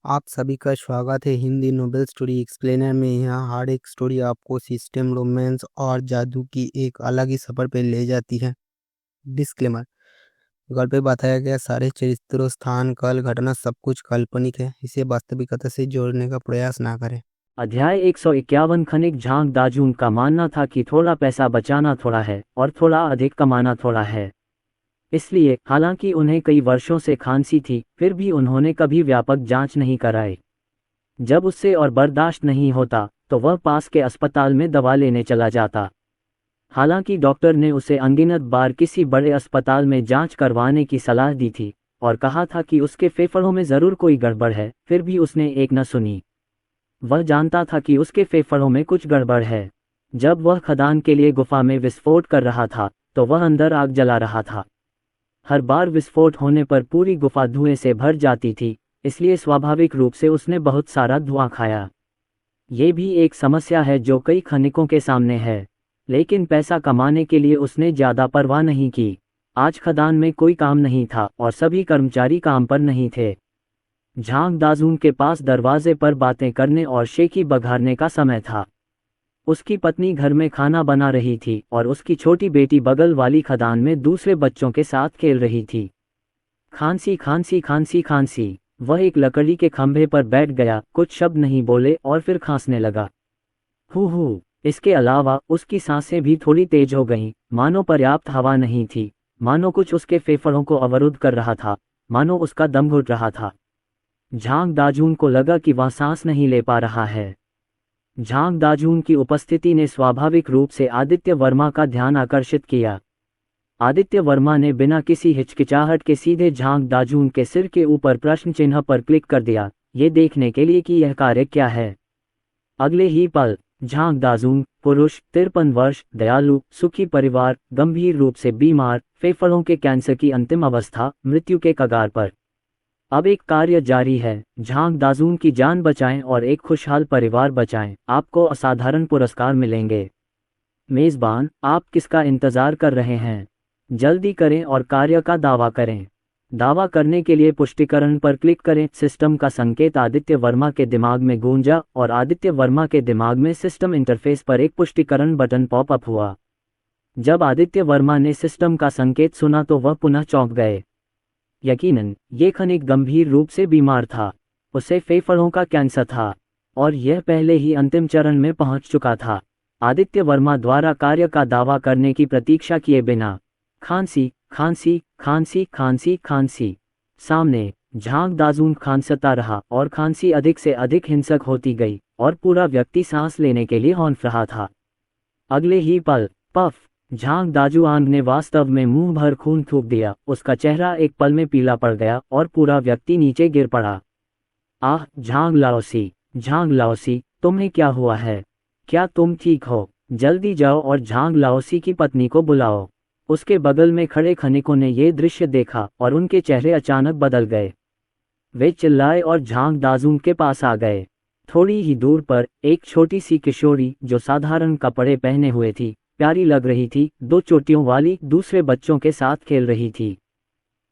आप सभी का स्वागत है हिंदी नोबेल स्टोरी एक्सप्लेनर में। यहाँ हर एक स्टोरी आपको सिस्टम, रोमांस और जादू की एक अलग ही सफर पे ले जाती है। डिस्क्लेमर: गल्प पे बताया गया सारे चरित्रों, स्थान, कल, घटना सब कुछ काल्पनिक है। इसे वास्तविकता से जोड़ने का प्रयास ना करें। अध्याय 151। खनिक झांग दाजून का मानना था कि थोड़ा पैसा बचाना थोड़ा है और थोड़ा अधिक कमाना थोड़ा है। इसलिए हालांकि उन्हें कई वर्षों से खांसी थी, फिर भी उन्होंने कभी व्यापक जांच नहीं कराई। जब उससे और बर्दाश्त नहीं होता तो वह पास के अस्पताल में दवा लेने चला जाता। हालांकि डॉक्टर ने उसे अनगिनत बार किसी बड़े अस्पताल में जांच करवाने की सलाह दी थी और कहा था कि उसके फेफड़ों में ज़रूर कोई गड़बड़ है, फिर भी उसने एक न सुनी। वह जानता था कि उसके फेफड़ों में कुछ गड़बड़ है। जब वह खदान के लिए गुफा में विस्फोट कर रहा था तो वह अंदर आग जला रहा था। हर बार विस्फोट होने पर पूरी गुफा धुएं से भर जाती थी, इसलिए स्वाभाविक रूप से उसने बहुत सारा धुआं खाया। ये भी एक समस्या है जो कई खनिकों के सामने है, लेकिन पैसा कमाने के लिए उसने ज़्यादा परवाह नहीं की। आज खदान में कोई काम नहीं था और सभी कर्मचारी काम पर नहीं थे। झांग दाजून के पास दरवाजे पर बातें करने और शेखी बघारने का समय था। उसकी पत्नी घर में खाना बना रही थी और उसकी छोटी बेटी बगल वाली खदान में दूसरे बच्चों के साथ खेल रही थी। खांसी खांसी खांसी खांसी। वह एक लकड़ी के खंभे पर बैठ गया, कुछ शब्द नहीं बोले और फिर खांसने लगा। हू। इसके अलावा उसकी सांसें भी थोड़ी तेज हो गईं, मानो पर्याप्त हवा नहीं थी, मानो कुछ उसके फेफड़ों को अवरुद्ध कर रहा था, मानो उसका दम घुट रहा था। झांग दाजून को लगा कि वह सांस नहीं ले पा रहा है। झांग दाजून की उपस्थिति ने स्वाभाविक रूप से आदित्य वर्मा का ध्यान आकर्षित किया। आदित्य वर्मा ने बिना किसी हिचकिचाहट के सीधे झांग दाजून के सिर के ऊपर प्रश्न चिन्ह पर क्लिक कर दिया, ये देखने के लिए कि यह कार्य क्या है। अगले ही पल झांग दाजून, पुरुष, 53 वर्ष, दयालु, सुखी परिवार, गंभीर रूप से बीमार, फेफड़ों के कैंसर की अंतिम अवस्था, मृत्यु के कगार पर। अब एक कार्य जारी है, झांग दाजून की जान बचाएं और एक खुशहाल परिवार बचाएं। आपको असाधारण पुरस्कार मिलेंगे। मेज़बान, आप किसका इंतजार कर रहे हैं? जल्दी करें और कार्य का दावा करें। दावा करने के लिए पुष्टिकरण पर क्लिक करें। सिस्टम का संकेत आदित्य वर्मा के दिमाग में गूंजा और आदित्य वर्मा के दिमाग में सिस्टम इंटरफेस पर एक पुष्टिकरण बटन पॉपअप हुआ। जब आदित्य वर्मा ने सिस्टम का संकेत सुना तो वह पुनः चौंक गए। यकीनन ये खनिक गंभीर रूप से बीमार था। उसे फेफड़ों का कैंसर था और यह पहले ही अंतिम चरण में पहुंच चुका था। आदित्य वर्मा द्वारा कार्य का दावा करने की प्रतीक्षा किए बिना खांसी खांसी खांसी खांसी खांसी। सामने झांग दाजून खांसता रहा और खांसी अधिक से अधिक हिंसक होती गई और पूरा व्यक्ति सांस लेने के लिए हौंफ रहा था। अगले ही पल पफ, झांग दाजुआंग ने वास्तव में मुंह भर खून थूक दिया। उसका चेहरा एक पल में पीला पड़ गया और पूरा व्यक्ति नीचे गिर पड़ा। आह, झांग लाओसी, तुम्हें क्या हुआ है? क्या तुम ठीक हो? जल्दी जाओ और झांग लाओसी की पत्नी को बुलाओ। उसके बगल में खड़े खनिकों ने यह दृश्य देखा और उनके चेहरे अचानक बदल गए। वे चिल्लाए और झांग दाजून के पास आ गए। थोड़ी ही दूर पर एक छोटी सी किशोरी जो साधारण कपड़े पहने हुए थी, प्यारी लग रही थी, 2 चोटियों वाली, दूसरे बच्चों के साथ खेल रही थी।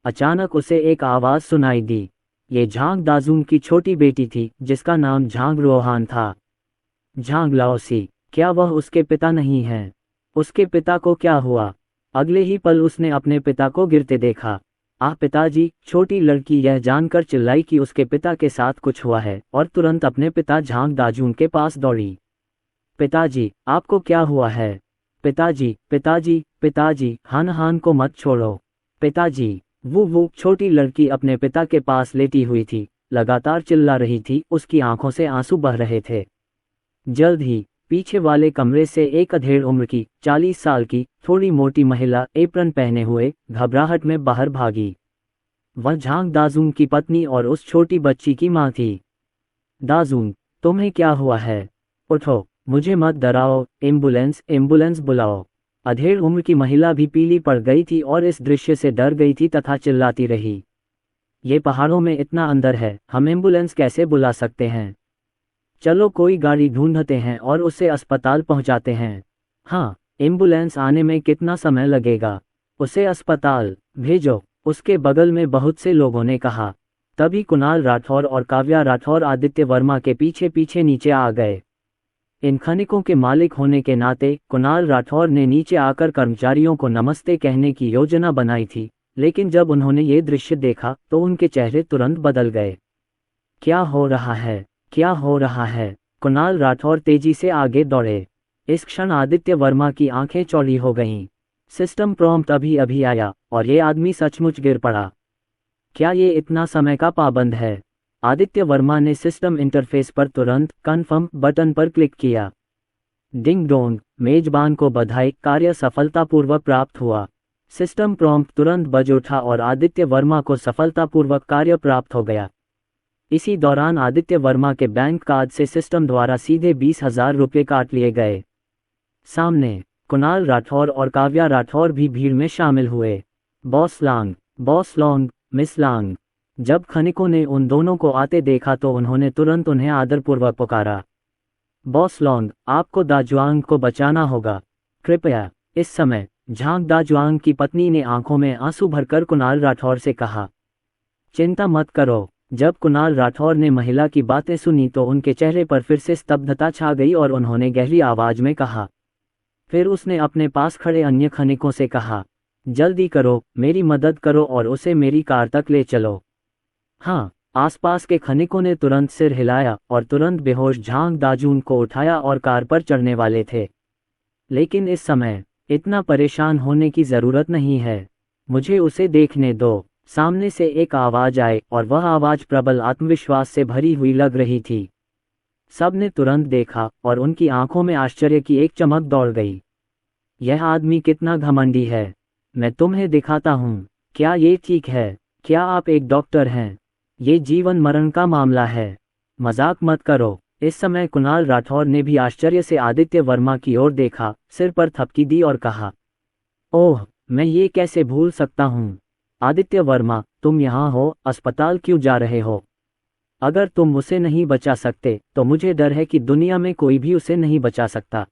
अचानक उसे एक आवाज़ सुनाई दी। ये झांग दाजून की छोटी बेटी थी जिसका नाम झांग रोहान था। झांग लाओसी, क्या वह उसके पिता नहीं हैं? उसके पिता को क्या हुआ? अगले ही पल उसने अपने पिता को गिरते देखा। आह पिताजी, छोटी लड़की यह जानकर चिल्लाई कि उसके पिता के साथ कुछ हुआ है और तुरंत अपने पिता झांग दाजून के पास दौड़ी। पिताजी, आपको क्या हुआ है? पिताजी पिताजी पिताजी, हान को मत छोड़ो। पिताजी, वो छोटी लड़की अपने पिता के पास लेटी हुई थी, लगातार चिल्ला रही थी, उसकी आंखों से आंसू बह रहे थे। जल्द ही पीछे वाले कमरे से एक अधेड़ उम्र की, 40 साल की, थोड़ी मोटी महिला एप्रन पहने हुए घबराहट में बाहर भागी। वह झांग दाजून की पत्नी और उस छोटी बच्ची की मां थी। दाजून, तुम्हें क्या हुआ है? उठो, मुझे मत डराओ, एम्बुलेंस बुलाओ। अधेड़ उम्र की महिला भी पीली पड़ गई थी और इस दृश्य से डर गई थी तथा चिल्लाती रही। ये पहाड़ों में इतना अंदर है, हम एम्बुलेंस कैसे बुला सकते हैं? चलो कोई गाड़ी ढूंढते हैं और उसे अस्पताल पहुंचाते हैं। हाँ, एम्बुलेंस आने में कितना समय लगेगा? उसे अस्पताल भेजो, उसके बगल में बहुत से लोगों ने कहा। तभी कुणाल राठौर और काव्या राठौर आदित्य वर्मा के पीछे पीछे नीचे आ गए। इन खनिकों के मालिक होने के नाते कुणाल राठौर ने नीचे आकर कर्मचारियों को नमस्ते कहने की योजना बनाई थी, लेकिन जब उन्होंने ये दृश्य देखा तो उनके चेहरे तुरंत बदल गए। क्या हो रहा है, क्या हो रहा है? कुणाल राठौर तेजी से आगे दौड़े। इस क्षण आदित्य वर्मा की आंखें चौड़ी हो गईं। सिस्टम प्रॉम्प्ट अभी अभी आया और ये आदमी सचमुच गिर पड़ा। क्या ये इतना समय का पाबंद है? आदित्य वर्मा ने सिस्टम इंटरफेस पर तुरंत कन्फर्म बटन पर क्लिक किया। डिंग डोंग, मेजबान को बधाई, कार्य सफलतापूर्वक प्राप्त हुआ। सिस्टम प्रॉम्प्ट तुरंत बज उठा और आदित्य वर्मा को सफलतापूर्वक कार्य प्राप्त हो गया। इसी दौरान आदित्य वर्मा के बैंक कार्ड से सिस्टम द्वारा सीधे 20,000 रुपये काट लिए गए। सामने कुणाल राठौर और काव्या राठौर भी भीड़ में शामिल हुए। बॉस लांग, बॉस लॉन्ग, मिस लांग। जब खनिकों ने उन दोनों को आते देखा तो उन्होंने तुरंत उन्हें आदरपूर्वक पुकारा। बॉस लॉन्ग, आपको दाजुआंग को बचाना होगा, कृपया। इस समय झांग दाजुआंग की पत्नी ने आंखों में आंसू भरकर कुणाल राठौर से कहा। चिंता मत करो। जब कुणाल राठौर ने महिला की बातें सुनी तो उनके चेहरे पर फिर से स्तब्धता छा गई और उन्होंने गहरी आवाज में कहा। फिर उसने अपने पास खड़े अन्य खनिकों से कहा, जल्दी करो, मेरी मदद करो और उसे मेरी कार तक ले चलो। हाँ, आसपास के खनिकों ने तुरंत सिर हिलाया और तुरंत बेहोश झांग दाजून को उठाया और कार पर चढ़ने वाले थे। लेकिन इस समय इतना परेशान होने की जरूरत नहीं है, मुझे उसे देखने दो। सामने से एक आवाज आई और वह आवाज प्रबल आत्मविश्वास से भरी हुई लग रही थी। सबने तुरंत देखा और उनकी आंखों में आश्चर्य की एक चमक दौड़ गई। यह आदमी कितना घमंडी है, मैं तुम्हें दिखाता हूँ। क्या ये ठीक है? क्या आप एक डॉक्टर हैं? ये जीवन मरण का मामला है, मजाक मत करो। इस समय कुणाल राठौर ने भी आश्चर्य से आदित्य वर्मा की ओर देखा, सिर पर थपकी दी और कहा, ओह, मैं ये कैसे भूल सकता हूँ। आदित्य वर्मा, तुम यहाँ हो, अस्पताल क्यों जा रहे हो? अगर तुम उसे नहीं बचा सकते तो मुझे डर है कि दुनिया में कोई भी उसे नहीं बचा सकता।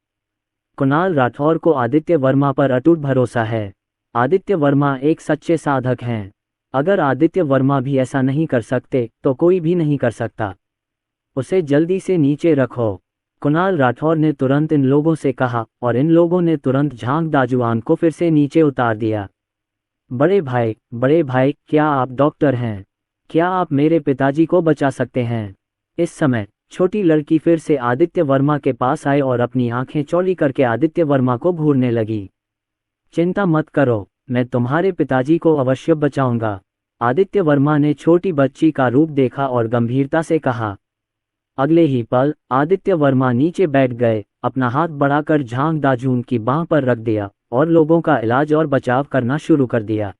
कुणाल राठौर को आदित्य वर्मा पर अटूट भरोसा है। आदित्य वर्मा एक सच्चे साधक हैं। अगर आदित्य वर्मा भी ऐसा नहीं कर सकते तो कोई भी नहीं कर सकता। उसे जल्दी से नीचे रखो। कुणाल राठौर ने तुरंत इन लोगों से कहा और इन लोगों ने तुरंत झांग दाजुआन को फिर से नीचे उतार दिया। बड़े भाई, क्या आप डॉक्टर हैं? क्या आप मेरे पिताजी को बचा सकते हैं? इस समय छोटी लड़की फिर से आदित्य वर्मा के पास आई और अपनी आंखें चौड़ी करके आदित्य वर्मा को घूरने लगी। चिंता मत करो, मैं तुम्हारे पिताजी को अवश्य बचाऊंगा। आदित्य वर्मा ने छोटी बच्ची का रूप देखा और गंभीरता से कहा। अगले ही पल आदित्य वर्मा नीचे बैठ गए, अपना हाथ बढ़ाकर झांग दाजून की बांह पर रख दिया और लोगों का इलाज और बचाव करना शुरू कर दिया।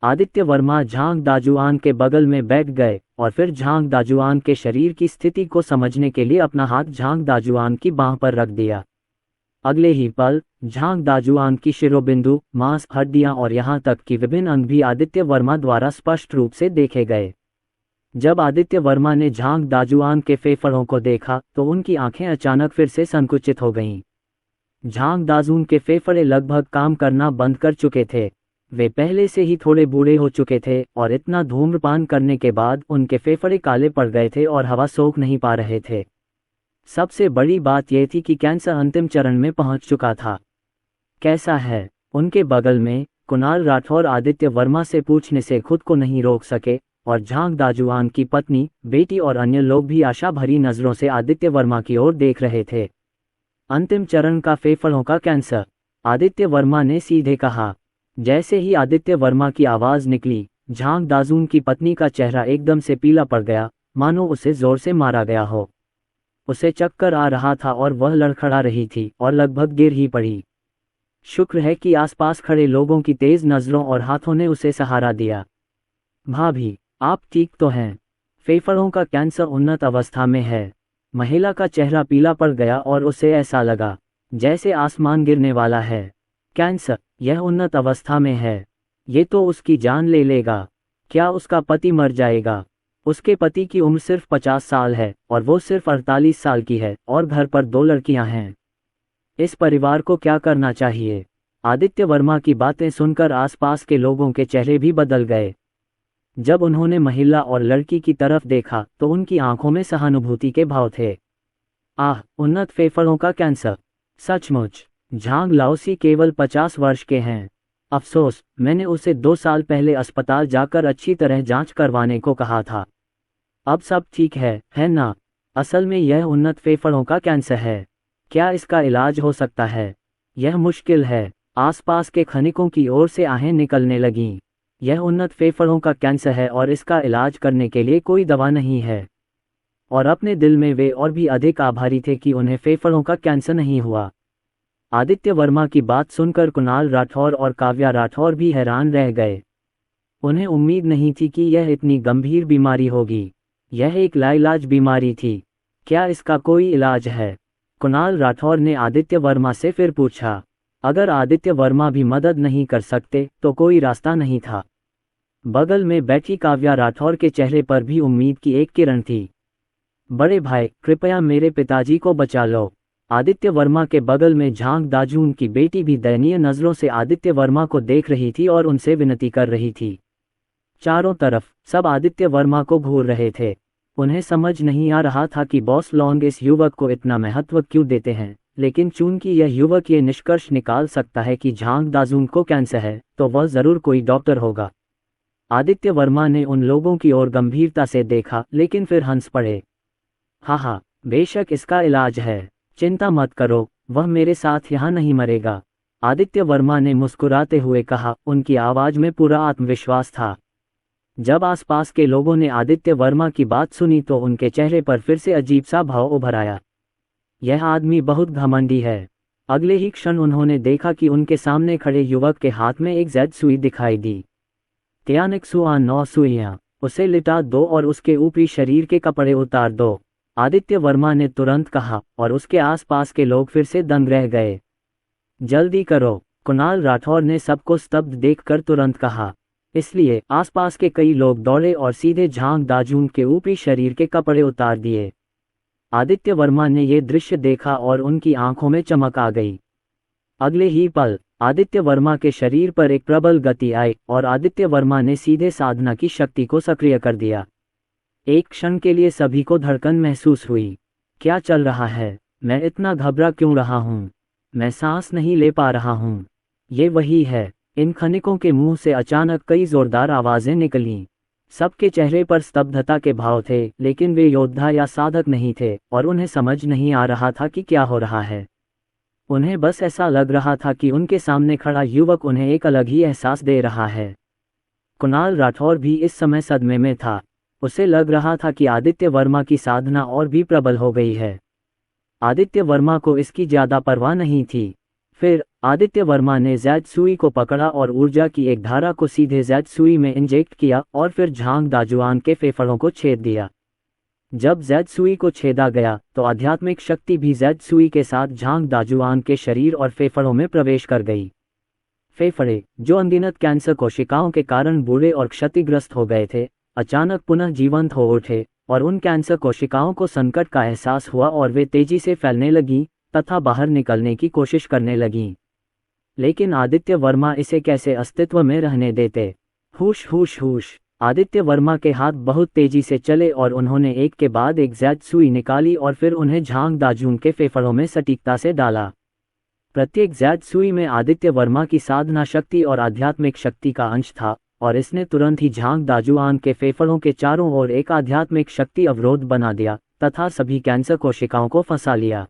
आदित्य वर्मा झांग दाजुआन के बगल में बैठ गए और फिर झांग दाजुआन के शरीर की स्थिति को समझने के लिए अपना हाथ झांग दाजुआन की बांह पर रख दिया। अगले ही पल झांग दाजुआन की शिरोबिंदु, मांस, हड्डियां और यहां तक कि विभिन्न अंग भी आदित्य वर्मा द्वारा स्पष्ट रूप से देखे गए। जब आदित्य वर्मा ने झांग दाजुआन के फेफड़ों को देखा तो उनकी आंखें अचानक फिर से संकुचित हो गईं। झांग दाजून के फेफड़े लगभग काम करना बंद कर चुके थे। वे पहले से ही थोड़े बूढ़े हो चुके थे और इतना धूम्रपान करने के बाद उनके फेफड़े काले पड़ गए थे और हवा सोख नहीं पा रहे थे। सबसे बड़ी बात यह थी कि कैंसर अंतिम चरण में पहुंच चुका था। कैसा है? उनके बगल में कुणाल राठौर आदित्य वर्मा से पूछने से खुद को नहीं रोक सके और झांग दाजुआन की पत्नी, बेटी और अन्य लोग भी आशा भरी नजरों से आदित्य वर्मा की ओर देख रहे थे। अंतिम चरण का फेफड़ों का कैंसर, आदित्य वर्मा ने सीधे कहा। जैसे ही आदित्य वर्मा की आवाज निकली, झांग दाजून की पत्नी का चेहरा एकदम से पीला पड़ गया, मानो उसे जोर से मारा गया हो। उसे चक्कर आ रहा था और वह लड़खड़ा रही थी और लगभग गिर ही पड़ी। शुक्र है कि आसपास खड़े लोगों की तेज नजरों और हाथों ने उसे सहारा दिया। भाभी, आप ठीक तो हैं? फेफड़ों का कैंसर उन्नत अवस्था में है। महिला का चेहरा पीला पड़ गया और उसे ऐसा लगा जैसे आसमान गिरने वाला है। कैंसर, यह उन्नत अवस्था में है। ये तो उसकी जान ले लेगा। क्या उसका पति मर जाएगा? उसके पति की उम्र सिर्फ 50 साल है और वो सिर्फ 48 साल की है और घर पर 2 लड़कियां हैं। इस परिवार को क्या करना चाहिए? आदित्य वर्मा की बातें सुनकर आसपास के लोगों के चेहरे भी बदल गए। जब उन्होंने महिला और लड़की की तरफ देखा तो उनकी आंखों में सहानुभूति के भाव थे। आह, उन्नत फेफड़ों का कैंसर। सचमुच, झांग लाओसी केवल 50 वर्ष के हैं। अफसोस, मैंने उसे 2 साल पहले अस्पताल जाकर अच्छी तरह जांच करवाने को कहा था। अब सब ठीक है ना? असल में यह उन्नत फेफड़ों का कैंसर है। क्या इसका इलाज हो सकता है? यह मुश्किल है। आसपास के खनिकों की ओर से आहें निकलने लगीं। यह उन्नत फेफड़ों का कैंसर है और इसका इलाज करने के लिए कोई दवा नहीं है। और अपने दिल में वे और भी अधिक आभारी थे कि उन्हें फेफड़ों का कैंसर नहीं हुआ। आदित्य वर्मा की बात सुनकर कुणाल राठौर और काव्या राठौर भी हैरान रह गए। उन्हें उम्मीद नहीं थी कि यह इतनी गंभीर बीमारी होगी। यह एक लाइलाज बीमारी थी। क्या इसका कोई इलाज है? कुणाल राठौर ने आदित्य वर्मा से फिर पूछा। अगर आदित्य वर्मा भी मदद नहीं कर सकते तो कोई रास्ता नहीं था। बगल में बैठी काव्या राठौर के चेहरे पर भी उम्मीद की एक किरण थी। बड़े भाई, कृपया मेरे पिताजी को बचा लो। आदित्य वर्मा के बगल में झांग दाजून की बेटी भी दयनीय नज़रों से आदित्य वर्मा को देख रही थी और उनसे विनती कर रही थी। चारों तरफ सब आदित्य वर्मा को घूर रहे थे। उन्हें समझ नहीं आ रहा था कि बॉस लॉन्ग इस युवक को इतना महत्व क्यों देते हैं, लेकिन चूंकि यह युवक ये निष्कर्ष निकाल सकता है कि झांग दाजून को कैंसर है, तो वह जरूर कोई डॉक्टर होगा। आदित्य वर्मा ने उन लोगों की ओर गंभीरता से देखा, लेकिन फिर हंस पड़े। हाँ, बेशक इसका इलाज है। चिंता मत करो, वह मेरे साथ यहाँ नहीं मरेगा। आदित्य वर्मा ने मुस्कुराते हुए कहा, उनकी आवाज में पूरा आत्मविश्वास था। जब आसपास के लोगों ने आदित्य वर्मा की बात सुनी तो उनके चेहरे पर फिर से अजीब सा भाव उभर आया। यह आदमी बहुत घमंडी है। अगले ही क्षण उन्होंने देखा कि उनके सामने खड़े युवक के हाथ में एक जैद सुई दिखाई दी। त्यानिक सुआ 9 सुइयां, उसे लिटा दो और उसके ऊपरी शरीर के कपड़े उतार दो, आदित्य वर्मा ने तुरंत कहा, और उसके आसपास के लोग फिर से दंग रह गए। जल्दी करो, कुणाल राठौर ने सबको स्तब्ध देखकर तुरंत कहा। इसलिए आसपास के कई लोग दौड़े और सीधे झांग दाजून के ऊपरी शरीर के कपड़े उतार दिए। आदित्य वर्मा ने यह दृश्य देखा और उनकी आंखों में चमक आ गई। अगले ही पल आदित्य वर्मा के शरीर पर एक प्रबल गति आई और आदित्य वर्मा ने सीधे साधना की शक्ति को सक्रिय कर दिया। एक क्षण के लिए सभी को धड़कन महसूस हुई। क्या चल रहा है? मैं इतना घबरा क्यों रहा हूँ? मैं सांस नहीं ले पा रहा हूँ। ये वही है। इन खनिकों के मुंह से अचानक कई जोरदार आवाजें निकलीं। सबके चेहरे पर स्तब्धता के भाव थे, लेकिन वे योद्धा या साधक नहीं थे और उन्हें समझ नहीं आ रहा था कि क्या हो रहा है। उन्हें बस ऐसा लग रहा था कि उनके सामने खड़ा युवक उन्हें एक अलग ही एहसास दे रहा है। कुणाल राठौर भी इस समय सदमे में था। उसे लग रहा था कि आदित्य वर्मा की साधना और भी प्रबल हो गई है। आदित्य वर्मा को इसकी ज्यादा परवाह नहीं थी। फिर आदित्य वर्मा ने जैद सुई को पकड़ा और ऊर्जा की एक धारा को सीधे जैद सुई में इंजेक्ट किया और फिर झांग दाजुआन के फेफड़ों को छेद दिया। जब जैद सुई को छेदा गया तो आध्यात्मिक शक्ति भी जैद सुई के साथ झांग दाजुआन के शरीर और फेफड़ों में प्रवेश कर गई। फेफड़े, जो अनगिनत कैंसर कोशिकाओं के कारण बूढ़े और क्षतिग्रस्त हो गए थे, अचानक पुनः जीवंत हो उठे और उन कैंसर कोशिकाओं को संकट का एहसास हुआ और वे तेजी से फैलने लगीं तथा बाहर निकलने की कोशिश करने लगीं। लेकिन आदित्य वर्मा इसे कैसे अस्तित्व में रहने देते? हुश हुश हुश। आदित्य वर्मा के हाथ बहुत तेजी से चले और उन्होंने एक के बाद एक जैद सुई निकाली और फिर उन्हें झांग दाजून के फेफड़ों में सटीकता से डाला। प्रत्येक जैद सुई में आदित्य वर्मा की साधना शक्ति और आध्यात्मिक शक्ति का अंश था और इसने तुरंत ही झांग दाजुआन के फेफड़ों के चारों ओर एक आध्यात्मिक शक्ति अवरोध बना दिया तथा सभी कैंसर कोशिकाओं को फंसा लिया।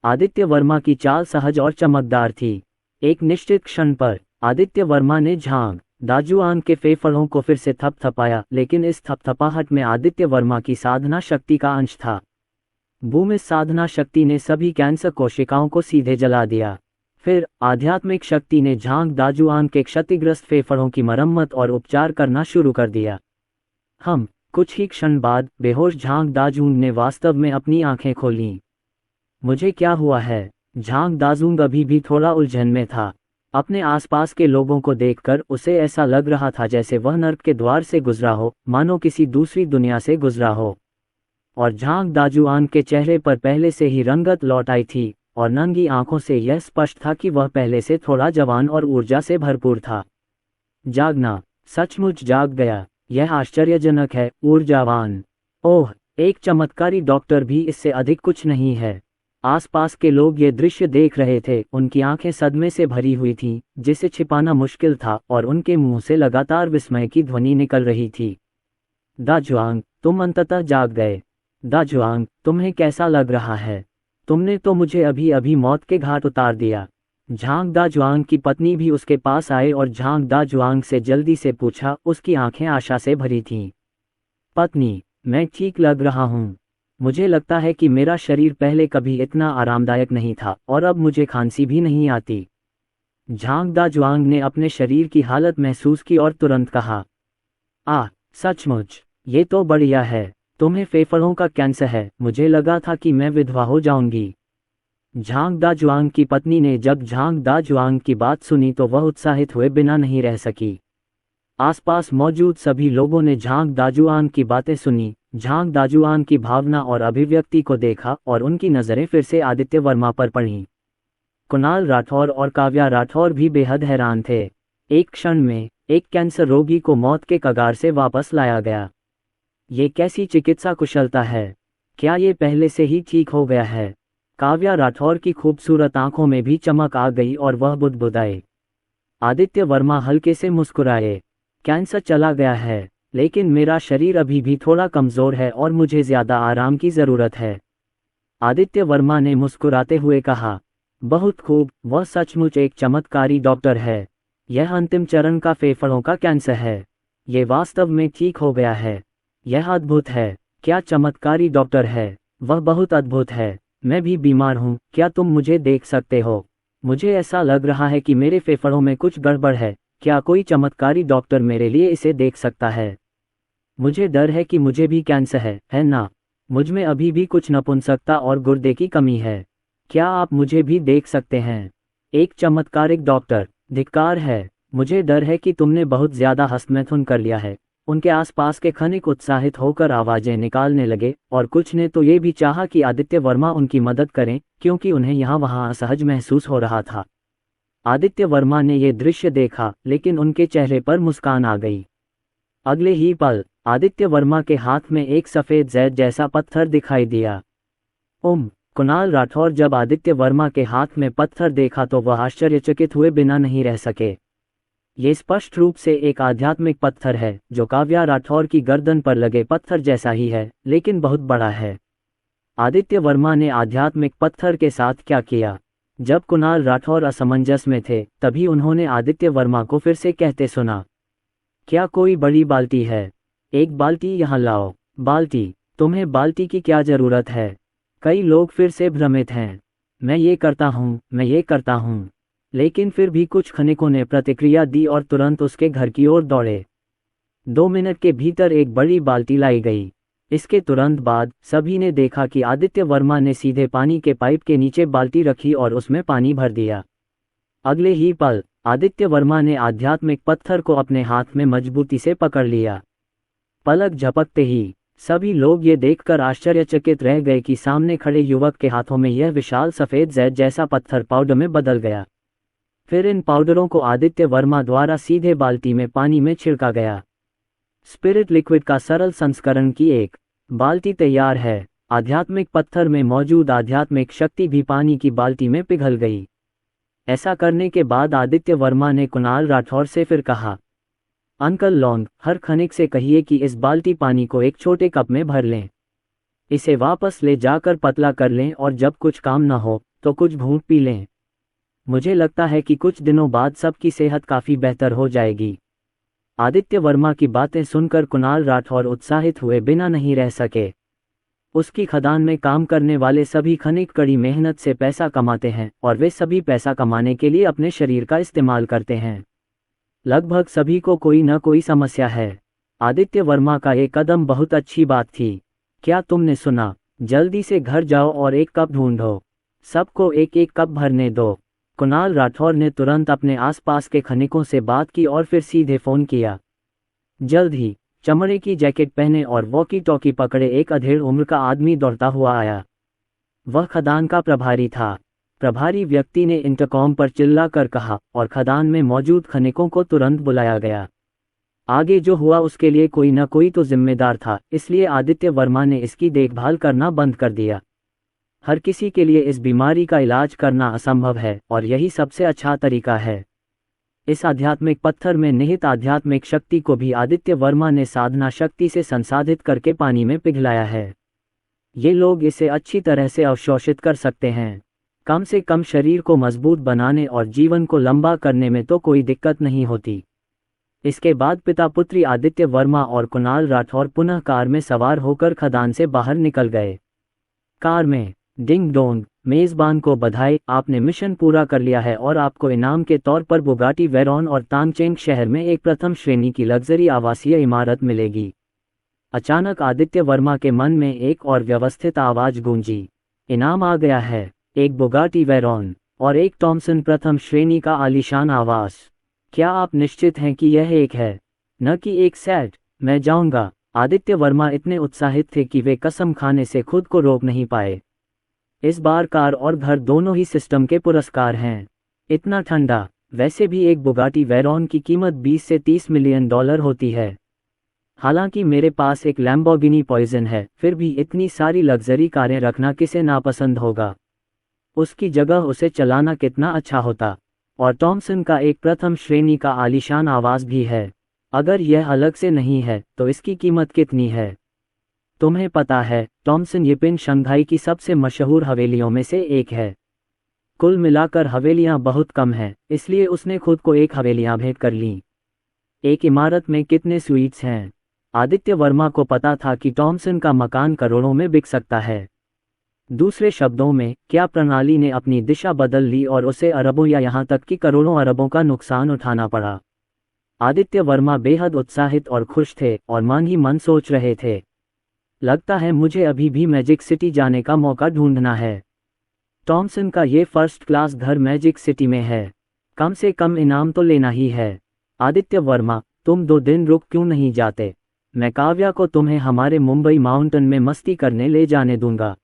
आदित्य वर्मा की चाल सहज और चमकदार थी। एक निश्चित क्षण पर आदित्य वर्मा ने झांग दाजुआन के फेफड़ों को फिर से थपथपाया, लेकिन इस थपथपाहट में आदित्य वर्मा की साधना शक्ति का अंश था। बूम इस साधना शक्ति ने सभी कैंसर कोशिकाओं को सीधे जला दिया। फिर आध्यात्मिक शक्ति ने झांग दाजुआन के क्षतिग्रस्त फेफड़ों की मरम्मत और उपचार करना शुरू कर दिया। कुछ ही क्षण बाद बेहोश झांग दाजून ने वास्तव में अपनी आंखें खोलीं। मुझे क्या हुआ है? झांग दाजूंग अभी भी थोड़ा उलझन में था। अपने आसपास के लोगों को देखकर उसे ऐसा लग रहा था जैसे वह नर्क के द्वार से गुजरा हो, मानो किसी दूसरी दुनिया से गुजरा हो। और झांग दाजुआन के चेहरे पर पहले से ही रंगत लौट आई थी और नंगी आंखों से यह स्पष्ट था कि वह पहले से थोड़ा जवान और ऊर्जा से भरपूर था। जागना, सचमुच जाग गया। यह आश्चर्यजनक है, ऊर्जावान। ओह, एक चमत्कारी डॉक्टर भी इससे अधिक कुछ नहीं है। आसपास के लोग ये दृश्य देख रहे थे, उनकी आंखें सदमे से भरी हुई थीं, जिसे छिपाना मुश्किल था, और उनके मुंह से लगातार विस्मय की ध्वनि निकल रही थी। दाजुआंग, तुम अंततः जाग गए। दाजुआंग, तुम्हें कैसा लग रहा है? तुमने तो मुझे अभी अभी मौत के घाट उतार दिया। झांग दाजुआंग की पत्नी भी उसके पास आए और झांग दाजुआंग से जल्दी से पूछा, उसकी आंखें आशा से भरी थीं। पत्नी, मैं ठीक लग रहा हूँ। मुझे लगता है कि मेरा शरीर पहले कभी इतना आरामदायक नहीं था, और अब मुझे खांसी भी नहीं आती। झांग दाजुआंग ने अपने शरीर की हालत महसूस की और तुरंत कहा, सचमुच, ये तो बढ़िया है। तुम्हें फेफड़ों का कैंसर है, मुझे लगा था कि मैं विधवा हो जाऊंगी। झांग दाजुआंग की पत्नी ने जब झांग दाजुआंग की बात सुनी तो वह उत्साहित हुए बिना नहीं रह सकी। आसपास मौजूद सभी लोगों ने झांग दाजुआंग की बातें सुनी, झांग दाजुआंग की भावना और अभिव्यक्ति को देखा, और उनकी नज़रें फिर से आदित्य वर्मा पर पड़ीं। कुणाल राठौर और काव्या राठौर भी बेहद हैरान थे। एक क्षण में एक कैंसर रोगी को मौत के कगार से वापस लाया गया। ये कैसी चिकित्सा कुशलता है? क्या ये पहले से ही ठीक हो गया है? काव्या राठौर की खूबसूरत आंखों में भी चमक आ गई और वह बुदबुदाए। आदित्य वर्मा हल्के से मुस्कुराए। कैंसर चला गया है, लेकिन मेरा शरीर अभी भी थोड़ा कमज़ोर है और मुझे ज़्यादा आराम की ज़रूरत है। आदित्य वर्मा ने मुस्कुराते हुए कहा, बहुत खूब, वह सचमुच एक चमत्कारी डॉक्टर है। यह अंतिम चरण का फेफड़ों का कैंसर है। ये वास्तव में ठीक हो गया है। यह अद्भुत है। क्या चमत्कारी डॉक्टर है? वह बहुत अद्भुत है। मैं भी बीमार हूँ, क्या तुम मुझे देख सकते हो? मुझे ऐसा लग रहा है कि मेरे फेफड़ों में कुछ गड़बड़ है। क्या कोई चमत्कारी डॉक्टर मेरे लिए इसे देख सकता है? मुझे डर है कि मुझे भी कैंसर है ना? मुझ में अभी भी कुछ नपुंसकता और गुर्दे की कमी है। क्या आप मुझे भी देख सकते हैं? एक चमत्कारिक डॉक्टर, धिक्कार है। मुझे डर है कि तुमने बहुत ज़्यादा हस्तमैथुन कर लिया है। उनके आसपास के खनिक उत्साहित होकर आवाज़ें निकालने लगे, और कुछ ने तो ये भी चाहा कि आदित्य वर्मा उनकी मदद करें, क्योंकि उन्हें यहाँ वहाँ असहज महसूस हो रहा था। आदित्य वर्मा ने ये दृश्य देखा, लेकिन उनके चेहरे पर मुस्कान आ गई। अगले ही पल आदित्य वर्मा के हाथ में एक सफ़ेद जैद जैसा पत्थर दिखाई दिया। कुणाल राठौर जब आदित्य वर्मा के हाथ में पत्थर देखा तो वह आश्चर्यचकित हुए बिना नहीं रह सके। ये स्पष्ट रूप से एक आध्यात्मिक पत्थर है, जो काव्या राठौर की गर्दन पर लगे पत्थर जैसा ही है, लेकिन बहुत बड़ा है। आदित्य वर्मा ने आध्यात्मिक पत्थर के साथ क्या किया? जब कुणाल राठौर असमंजस में थे, तभी उन्होंने आदित्य वर्मा को फिर से कहते सुना, क्या कोई बड़ी बाल्टी है? एक बाल्टी यहाँ लाओ। बाल्टी? तुम्हें बाल्टी की क्या ज़रूरत है? कई लोग फिर से भ्रमित हैं। मैं ये करता हूँ, मैं ये करता हूँ। लेकिन फिर भी कुछ खनिकों ने प्रतिक्रिया दी और तुरंत उसके घर की ओर दौड़े। 2 मिनट के भीतर एक बड़ी बाल्टी लाई गई। इसके तुरंत बाद सभी ने देखा कि आदित्य वर्मा ने सीधे पानी के पाइप के नीचे बाल्टी रखी और उसमें पानी भर दिया। अगले ही पल आदित्य वर्मा ने आध्यात्मिक पत्थर को अपने हाथ में मजबूती से पकड़ लिया। पलक झपकते ही सभी लोग ये देखकर आश्चर्यचकित रह गए कि सामने खड़े युवक के हाथों में यह विशाल सफ़ेद जैद जैसा पत्थर पाउडर में बदल गया। फिर इन पाउडरों को आदित्य वर्मा द्वारा सीधे बाल्टी में पानी में छिड़का गया। स्पिरिट लिक्विड का सरल संस्करण की एक बाल्टी तैयार है। आध्यात्मिक पत्थर में मौजूद आध्यात्मिक शक्ति भी पानी की बाल्टी में पिघल गई। ऐसा करने के बाद आदित्य वर्मा ने कुणाल राठौर से फिर कहा, अंकल लॉन्ग, हर खनिक से कहिए कि इस बाल्टी पानी को एक छोटे कप में भर लें। इसे वापस ले जाकर पतला कर लें और जब कुछ काम न हो तो कुछ घूंट पी लें। मुझे लगता है कि कुछ दिनों बाद सबकी सेहत काफ़ी बेहतर हो जाएगी। आदित्य वर्मा की बातें सुनकर कुणाल राठौर उत्साहित हुए बिना नहीं रह सके। उसकी खदान में काम करने वाले सभी खनिक कड़ी मेहनत से पैसा कमाते हैं, और वे सभी पैसा कमाने के लिए अपने शरीर का इस्तेमाल करते हैं। लगभग सभी को कोई न कोई समस्या है। आदित्य वर्मा का ये कदम बहुत अच्छी बात थी। क्या तुमने सुना? जल्दी से घर जाओ और एक कप ढूंढो। सबको एक एक कप भरने दो। कुणाल राठौर ने तुरंत अपने आसपास के खनिकों से बात की और फिर सीधे फ़ोन किया। जल्द ही चमड़े की जैकेट पहने और वॉकी टॉकी पकड़े एक अधेड़ उम्र का आदमी दौड़ता हुआ आया। वह खदान का प्रभारी था। प्रभारी व्यक्ति ने इंटरकॉम पर चिल्लाकर कहा, और खदान में मौजूद खनिकों को तुरंत बुलाया गया। आगे जो हुआ उसके लिए कोई न कोई तो जिम्मेदार था, इसलिए आदित्य वर्मा ने इसकी देखभाल करना बंद कर दिया। हर किसी के लिए इस बीमारी का इलाज करना असंभव है और यही सबसे अच्छा तरीका है। इस आध्यात्मिक पत्थर में निहित आध्यात्मिक शक्ति को भी आदित्य वर्मा ने साधना शक्ति से संसाधित करके पानी में पिघलाया है। ये लोग इसे अच्छी तरह से अवशोषित कर सकते हैं। कम से कम शरीर को मजबूत बनाने और जीवन को लंबा करने में तो कोई दिक्कत नहीं होती। इसके बाद पिता पुत्री आदित्य वर्मा और कुणाल राठौर पुनः कार में सवार होकर खदान से बाहर निकल गए। कार में डिंग डोंग, मेजबान को बधाई, आपने मिशन पूरा कर लिया है और आपको इनाम के तौर पर बुगाटी वेरॉन और तांगचेंग शहर में एक प्रथम श्रेणी की लग्जरी आवासीय इमारत मिलेगी। अचानक आदित्य वर्मा के मन में एक और व्यवस्थित आवाज गूंजी। इनाम आ गया है, एक बुगाटी वेरॉन और एक टॉमसन प्रथम श्रेणी का आलीशान आवास। क्या आप निश्चित हैं कि यह एक है, न कि एक सेट? मैं जाऊंगा। आदित्य वर्मा इतने उत्साहित थे कि वे कसम खाने से खुद को रोक नहीं पाए। इस बार कार और घर दोनों ही सिस्टम के पुरस्कार हैं। इतना ठंडा। वैसे भी एक बुगाटी वेरॉन की कीमत 20 से 30 मिलियन डॉलर होती है। हालांकि मेरे पास एक लैम्बोर्गिनी पॉइजन है, फिर भी इतनी सारी लग्जरी कारें रखना किसे नापसंद होगा। उसकी जगह उसे चलाना कितना अच्छा होता। और टॉमसन का एक प्रथम श्रेणी का आलीशान आवास भी है। अगर यह अलग से नहीं है तो इसकी कीमत कितनी है? तुम्हें पता है, टॉमसन यिपिन शंघाई की सबसे मशहूर हवेलियों में से एक है। कुल मिलाकर हवेलियां बहुत कम हैं, इसलिए उसने खुद को एक हवेलियां भेंट कर लीं। एक इमारत में कितने स्वीट्स हैं? आदित्य वर्मा को पता था कि टॉमसन का मकान करोड़ों में बिक सकता है। दूसरे शब्दों में, क्या प्रणाली ने अपनी दिशा बदल ली और उसे अरबों या यहाँ तक कि करोड़ों अरबों का नुकसान उठाना पड़ा? आदित्य वर्मा बेहद उत्साहित और खुश थे और मन ही मन सोच रहे थे, लगता है मुझे अभी भी मैजिक सिटी जाने का मौका ढूंढना है। टॉमसन का ये फर्स्ट क्लास घर मैजिक सिटी में है, कम से कम इनाम तो लेना ही है। आदित्य वर्मा, तुम 2 दिन रुक क्यों नहीं जाते? मैं काव्या को तुम्हें हमारे मुंबई माउंटेन में मस्ती करने ले जाने दूंगा।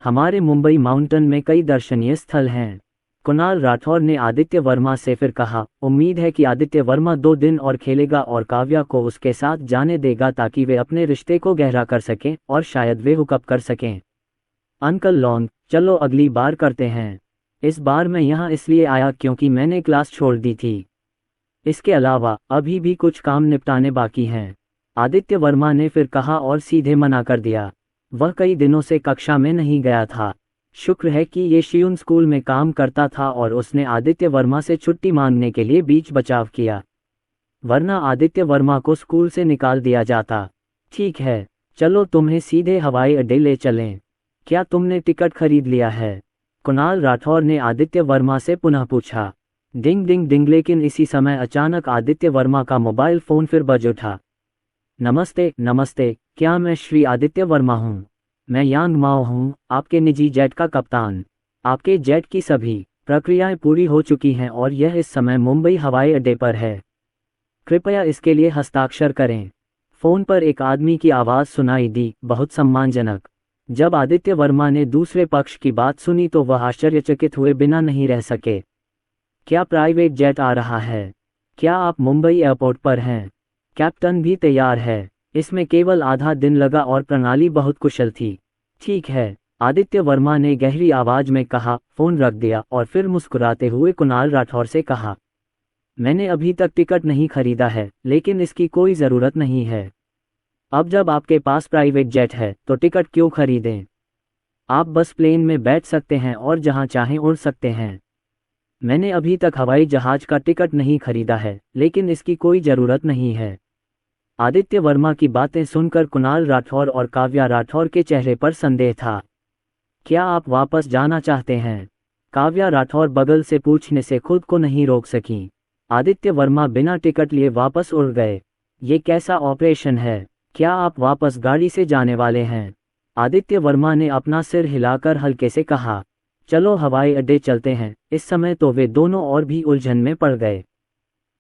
हमारे मुंबई माउंटेन में कई दर्शनीय स्थल हैं। कुणाल राठौर ने आदित्य वर्मा से फिर कहा। उम्मीद है कि आदित्य वर्मा 2 दिन और खेलेगा और काव्या को उसके साथ जाने देगा ताकि वे अपने रिश्ते को गहरा कर सकें और शायद वे हुकअप कर सकें। अंकल लॉन्ग, चलो अगली बार करते हैं। इस बार मैं यहाँ इसलिए आया क्योंकि मैंने क्लास छोड़ दी थी। इसके अलावा अभी भी कुछ काम निपटाने बाकी हैं, आदित्य वर्मा ने फिर कहा और सीधे मना कर दिया। वह कई दिनों से कक्षा में नहीं गया था। शुक्र है कि ये शियून स्कूल में काम करता था और उसने आदित्य वर्मा से छुट्टी मांगने के लिए बीच बचाव किया, वरना आदित्य वर्मा को स्कूल से निकाल दिया जाता। ठीक है, चलो तुम्हें सीधे हवाई अड्डे ले चलें। क्या तुमने टिकट खरीद लिया है? कुणाल राठौर ने आदित्य वर्मा से पुनः पूछा। डिंग डिंग डिंग। लेकिन इसी समय अचानक आदित्य वर्मा का मोबाइल फोन फिर बज उठा। नमस्ते नमस्ते, क्या मैं श्री आदित्य वर्मा हूँ? मैं यांग माओ हूँ, आपके निजी जेट का कप्तान। आपके जेट की सभी प्रक्रियाएं पूरी हो चुकी हैं और यह इस समय मुंबई हवाई अड्डे पर है। कृपया इसके लिए हस्ताक्षर करें। फोन पर एक आदमी की आवाज़ सुनाई दी, बहुत सम्मानजनक। जब आदित्य वर्मा ने दूसरे पक्ष की बात सुनी तो वह आश्चर्यचकित हुए बिना नहीं रह सके। क्या प्राइवेट जेट आ रहा है? क्या आप मुंबई एयरपोर्ट पर हैं? कैप्टन भी तैयार है। इसमें केवल आधा दिन लगा और प्रणाली बहुत कुशल थी। ठीक है, आदित्य वर्मा ने गहरी आवाज में कहा, फोन रख दिया और फिर मुस्कुराते हुए कुणाल राठौर से कहा, मैंने अभी तक टिकट नहीं खरीदा है, लेकिन इसकी कोई ज़रूरत नहीं है। अब जब आपके पास प्राइवेट जेट है तो टिकट क्यों खरीदें? आप बस प्लेन में बैठ सकते हैं और जहां चाहें उड़ सकते हैं। मैंने अभी तक हवाई जहाज का टिकट नहीं खरीदा है, लेकिन इसकी कोई ज़रूरत नहीं है। आदित्य वर्मा की बातें सुनकर कुणाल राठौर और काव्या राठौर के चेहरे पर संदेह था। क्या आप वापस जाना चाहते हैं? काव्या राठौर बगल से पूछने से खुद को नहीं रोक सकी। आदित्य वर्मा बिना टिकट लिए वापस उड़ गए। ये कैसा ऑपरेशन है? क्या आप वापस गाड़ी से जाने वाले हैं? आदित्य वर्मा ने अपना सिर हिलाकर हल्के से कहा, चलो हवाई अड्डे चलते हैं। इस समय तो वे दोनों और भी उलझन में पड़ गए।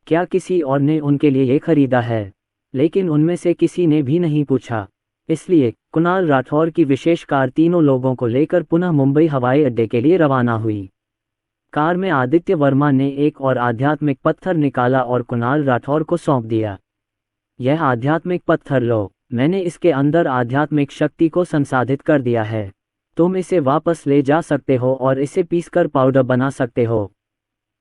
क्या किसी और ने उनके लिए ये खरीदा है? लेकिन उनमें से किसी ने भी नहीं पूछा। इसलिए कुणाल राठौर की विशेष कार तीनों लोगों को लेकर पुनः मुंबई हवाई अड्डे के लिए रवाना हुई। कार में आदित्य वर्मा ने एक और आध्यात्मिक पत्थर निकाला और कुणाल राठौर को सौंप दिया। यह आध्यात्मिक पत्थर लो, मैंने इसके अंदर आध्यात्मिक शक्ति को संसाधित कर दिया है। तुम इसे वापस ले जा सकते हो और इसे पीसकर पाउडर बना सकते हो।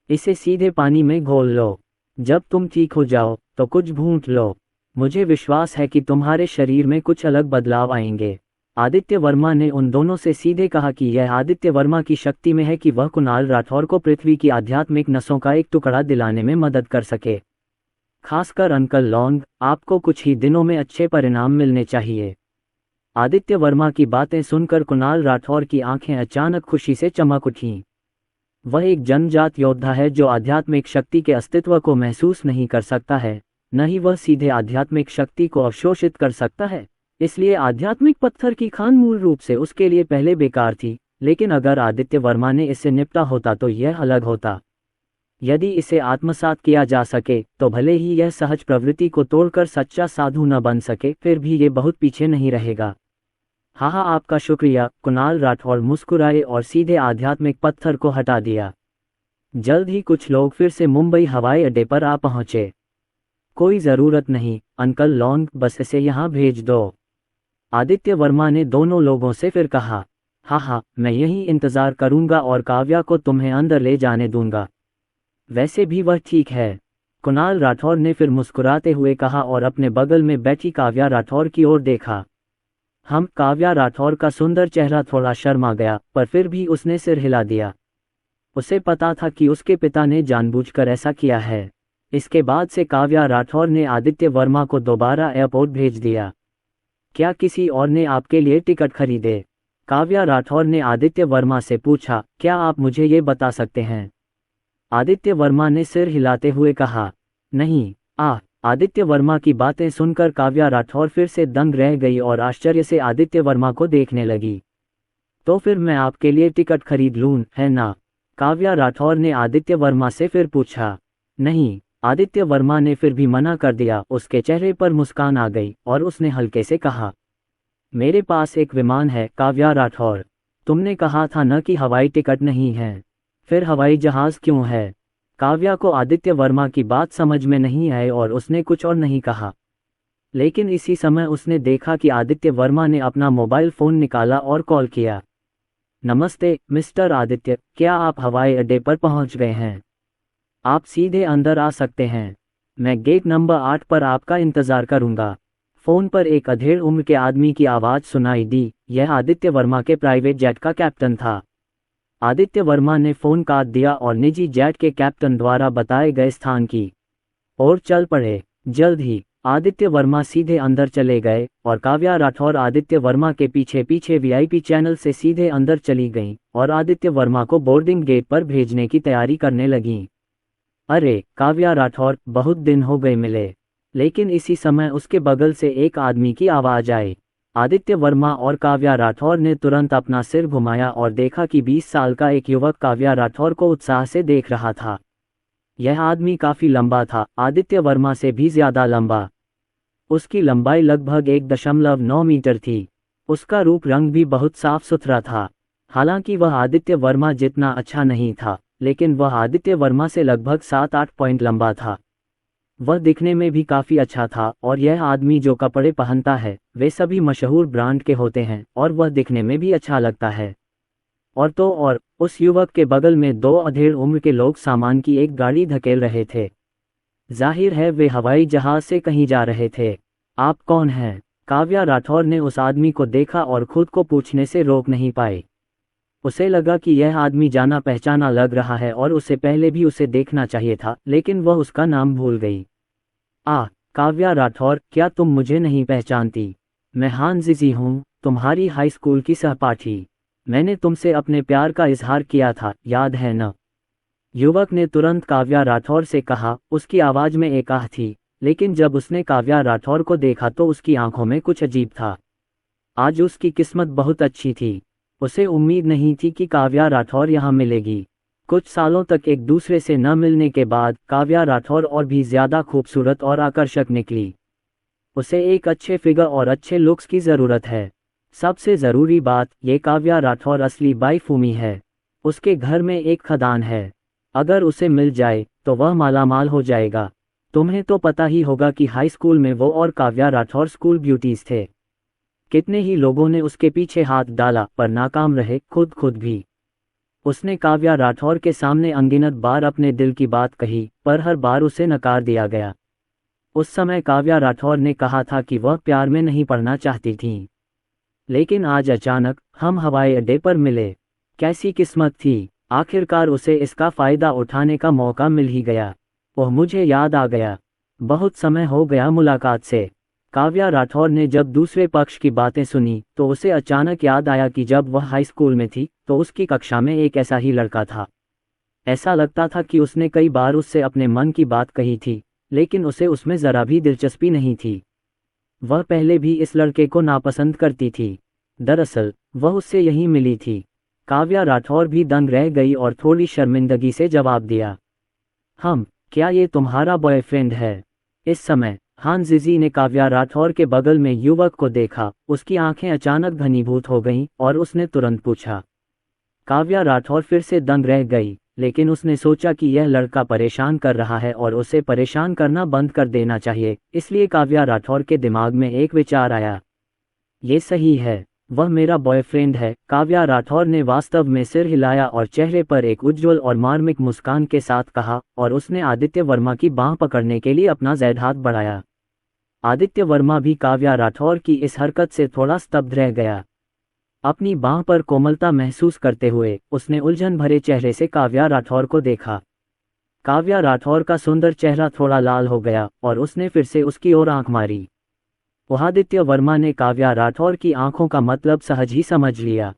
इसे सीधे पानी में घोल लो। जब तुम ठीक हो जाओ तो कुछ भूंट लो। मुझे विश्वास है कि तुम्हारे शरीर में कुछ अलग बदलाव आएंगे। आदित्य वर्मा ने उन दोनों से सीधे कहा कि यह आदित्य वर्मा की शक्ति में है कि वह कुणाल राठौर को पृथ्वी की आध्यात्मिक नसों का एक टुकड़ा दिलाने में मदद कर सके। खासकर अंकल लॉन्ग, आपको कुछ ही दिनों में अच्छे परिणाम मिलने चाहिए। आदित्य वर्मा की बातें सुनकर कुणाल राठौर की आंखें अचानक खुशी से चमक उठीं। वह एक जनजात योद्धा है जो आध्यात्मिक शक्ति के अस्तित्व को महसूस नहीं कर सकता है, न ही वह सीधे आध्यात्मिक शक्ति को अवशोषित कर सकता है। इसलिए आध्यात्मिक पत्थर की खान मूल रूप से उसके लिए पहले बेकार थी, लेकिन अगर आदित्य वर्मा ने इससे निपटा होता तो यह अलग होता। यदि इसे आत्मसात किया जा सके तो भले ही यह सहज प्रवृत्ति को तोड़कर सच्चा साधु न बन सके, फिर भी ये बहुत पीछे नहीं रहेगा। हाँ, आपका शुक्रिया। कुणाल राठौर मुस्कुराए और सीधे आध्यात्मिक पत्थर को हटा दिया। जल्द ही कुछ लोग फिर से मुंबई हवाई अड्डे पर आ पहुंचे। कोई ज़रूरत नहीं अंकल लॉन्ग, बस इसे यहाँ भेज दो, आदित्य वर्मा ने दोनों लोगों से फिर कहा। हाँ, मैं यहीं इंतज़ार करूंगा और काव्या को तुम्हें अंदर ले जाने दूंगा। वैसे भी वह ठीक है, कुणाल राठौर ने फिर मुस्कुराते हुए कहा और अपने बगल में बैठी काव्या राठौर की ओर देखा। काव्या राठौर का सुंदर चेहरा थोड़ा शर्मा गया, पर फिर भी उसने सिर हिला दिया। उसे पता था कि उसके पिता ने जानबूझकर ऐसा किया है। इसके बाद से काव्या राठौर ने आदित्य वर्मा को दोबारा एयरपोर्ट भेज दिया। क्या किसी और ने आपके लिए टिकट खरीदे? काव्या राठौर ने आदित्य वर्मा से पूछा। क्या आप मुझे ये बता सकते हैं? आदित्य वर्मा ने सिर हिलाते हुए कहा, नहीं। आदित्य वर्मा की बातें सुनकर काव्या राठौर फिर से दंग रह गई और आश्चर्य से आदित्य वर्मा को देखने लगी। तो फिर मैं आपके लिए टिकट खरीद लूं, है ना? काव्या राठौर ने आदित्य वर्मा से फिर पूछा। नहीं, आदित्य वर्मा ने फिर भी मना कर दिया। उसके चेहरे पर मुस्कान आ गई और उसने हल्के से कहा, मेरे पास एक विमान है काव्या राठौर। तुमने कहा था न कि हवाई टिकट नहीं है, फिर हवाई जहाज क्यों है? काव्या को आदित्य वर्मा की बात समझ में नहीं आई और उसने कुछ और नहीं कहा। लेकिन इसी समय उसने देखा कि आदित्य वर्मा ने अपना मोबाइल फ़ोन निकाला और कॉल किया। नमस्ते मिस्टर आदित्य, क्या आप हवाई अड्डे पर पहुंच गए हैं? आप सीधे अंदर आ सकते हैं। मैं गेट नंबर 8 पर आपका इंतज़ार करूंगा। फ़ोन पर एक अधेड़ उम्र के आदमी की आवाज़ सुनाई दी। यह आदित्य वर्मा के प्राइवेट जेट का कैप्टन था। आदित्य वर्मा ने फ़ोन काट दिया और निजी जेट के कैप्टन द्वारा बताए गए स्थान की ओर चल पड़े। जल्द ही आदित्य वर्मा सीधे अंदर चले गए और काव्या राठौर आदित्य वर्मा के पीछे पीछे वीआईपी चैनल से सीधे अंदर चली गईं और आदित्य वर्मा को बोर्डिंग गेट पर भेजने की तैयारी करने लगीं। अरे काव्या राठौर, बहुत दिन हो गए मिले। लेकिन इसी समय उसके बगल से एक आदमी की आवाज़ आई। आदित्य वर्मा और काव्या राठौर ने तुरंत अपना सिर घुमाया और देखा कि 20 साल का एक युवक काव्या राठौर को उत्साह से देख रहा था। यह आदमी काफ़ी लंबा था, आदित्य वर्मा से भी ज़्यादा लंबा। उसकी लंबाई लगभग 1.9 मीटर थी। उसका रूप रंग भी बहुत साफ सुथरा था। हालांकि वह आदित्य वर्मा जितना अच्छा नहीं था, लेकिन वह आदित्य वर्मा से लगभग 7-8 पॉइंट लंबा था। वह दिखने में भी काफ़ी अच्छा था और यह आदमी जो कपड़े पहनता है वे सभी मशहूर ब्रांड के होते हैं और वह दिखने में भी अच्छा लगता है। और उस युवक के बगल में 2 अधेड़ उम्र के लोग सामान की एक गाड़ी धकेल रहे थे। जाहिर है वे हवाई जहाज से कहीं जा रहे थे। आप कौन हैं? काव्या राठौर ने उस आदमी को देखा और खुद को पूछने से रोक नहीं पाई। उसे लगा कि यह आदमी जाना पहचाना लग रहा है और उससे पहले भी उसे देखना चाहिए था, लेकिन वह उसका नाम भूल गई। काव्या राठौर, क्या तुम मुझे नहीं पहचानती? मैं हान जिजी हूँ, तुम्हारी हाई स्कूल की सहपाठी। मैंने तुमसे अपने प्यार का इजहार किया था, याद है न? युवक ने तुरंत काव्या राठौर से कहा। उसकी आवाज़ में एक आह थी, लेकिन जब उसने काव्या राठौर को देखा तो उसकी आंखों में कुछ अजीब था। आज उसकी किस्मत बहुत अच्छी थी। उसे उम्मीद नहीं थी कि काव्या राठौर यहाँ मिलेगी। कुछ सालों तक एक दूसरे से न मिलने के बाद काव्या राठौर और भी ज़्यादा खूबसूरत और आकर्षक निकली। उसे एक अच्छे फिगर और अच्छे लुक्स की ज़रूरत है। सबसे ज़रूरी बात, ये काव्या राठौर असली बाईफूमी है। उसके घर में एक खदान है। अगर उसे मिल जाए तो वह मालामाल हो जाएगा। तुम्हें तो पता ही होगा कि हाई स्कूल में वो और काव्या राठौर स्कूल ब्यूटीज थे। कितने ही लोगों ने उसके पीछे हाथ डाला पर नाकाम रहे, खुद भी। उसने काव्या राठौर के सामने अनगिनत बार अपने दिल की बात कही, पर हर बार उसे नकार दिया गया। उस समय काव्या राठौर ने कहा था कि वह प्यार में नहीं पड़ना चाहती थीं। लेकिन आज अचानक हम हवाई अड्डे पर मिले। कैसी किस्मत थी, आखिरकार उसे इसका फ़ायदा उठाने का मौका मिल ही गया। ओह, मुझे याद आ गया, बहुत समय हो गया मुलाकात से। काव्या राठौर ने जब दूसरे पक्ष की बातें सुनी तो उसे अचानक याद आया कि जब वह हाई स्कूल में थी तो उसकी कक्षा में एक ऐसा ही लड़का था। ऐसा लगता था कि उसने कई बार उससे अपने मन की बात कही थी, लेकिन उसे उसमें ज़रा भी दिलचस्पी नहीं थी। वह पहले भी इस लड़के को नापसंद करती थी। दरअसल वह उससे यहीं मिली थी। काव्या राठौर भी दंग रह गई और थोड़ी शर्मिंदगी से जवाब दिया, क्या ये तुम्हारा बॉयफ्रेंड है? इस समय हान जिजी ने काव्या राठौर के बगल में युवक को देखा। उसकी आंखें अचानक घनीभूत हो गईं और उसने तुरंत पूछा। काव्या राठौर फिर से दंग रह गई, लेकिन उसने सोचा कि यह लड़का परेशान कर रहा है और उसे परेशान करना बंद कर देना चाहिए। इसलिए काव्या राठौर के दिमाग में एक विचार आया, ये सही है, वह मेरा बॉयफ्रेंड है। काव्या राठौर ने वास्तव में सिर हिलाया और चेहरे पर एक उज्ज्वल और मार्मिक मुस्कान के साथ कहा, और उसने आदित्य वर्मा की बांह पकड़ने के लिए अपना ज़ैद हाथ बढ़ाया। आदित्य वर्मा भी काव्या राठौर की इस हरकत से थोड़ा स्तब्ध रह गया। अपनी बांह पर कोमलता महसूस करते हुए उसने उलझन भरे चेहरे से काव्या राठौर को देखा। काव्या राठौर का सुंदर चेहरा थोड़ा लाल हो गया और उसने फिर से उसकी ओर आंख मारी। आदित्य वर्मा ने काव्या राठौर की आंखों का मतलब सहज ही समझ लिया।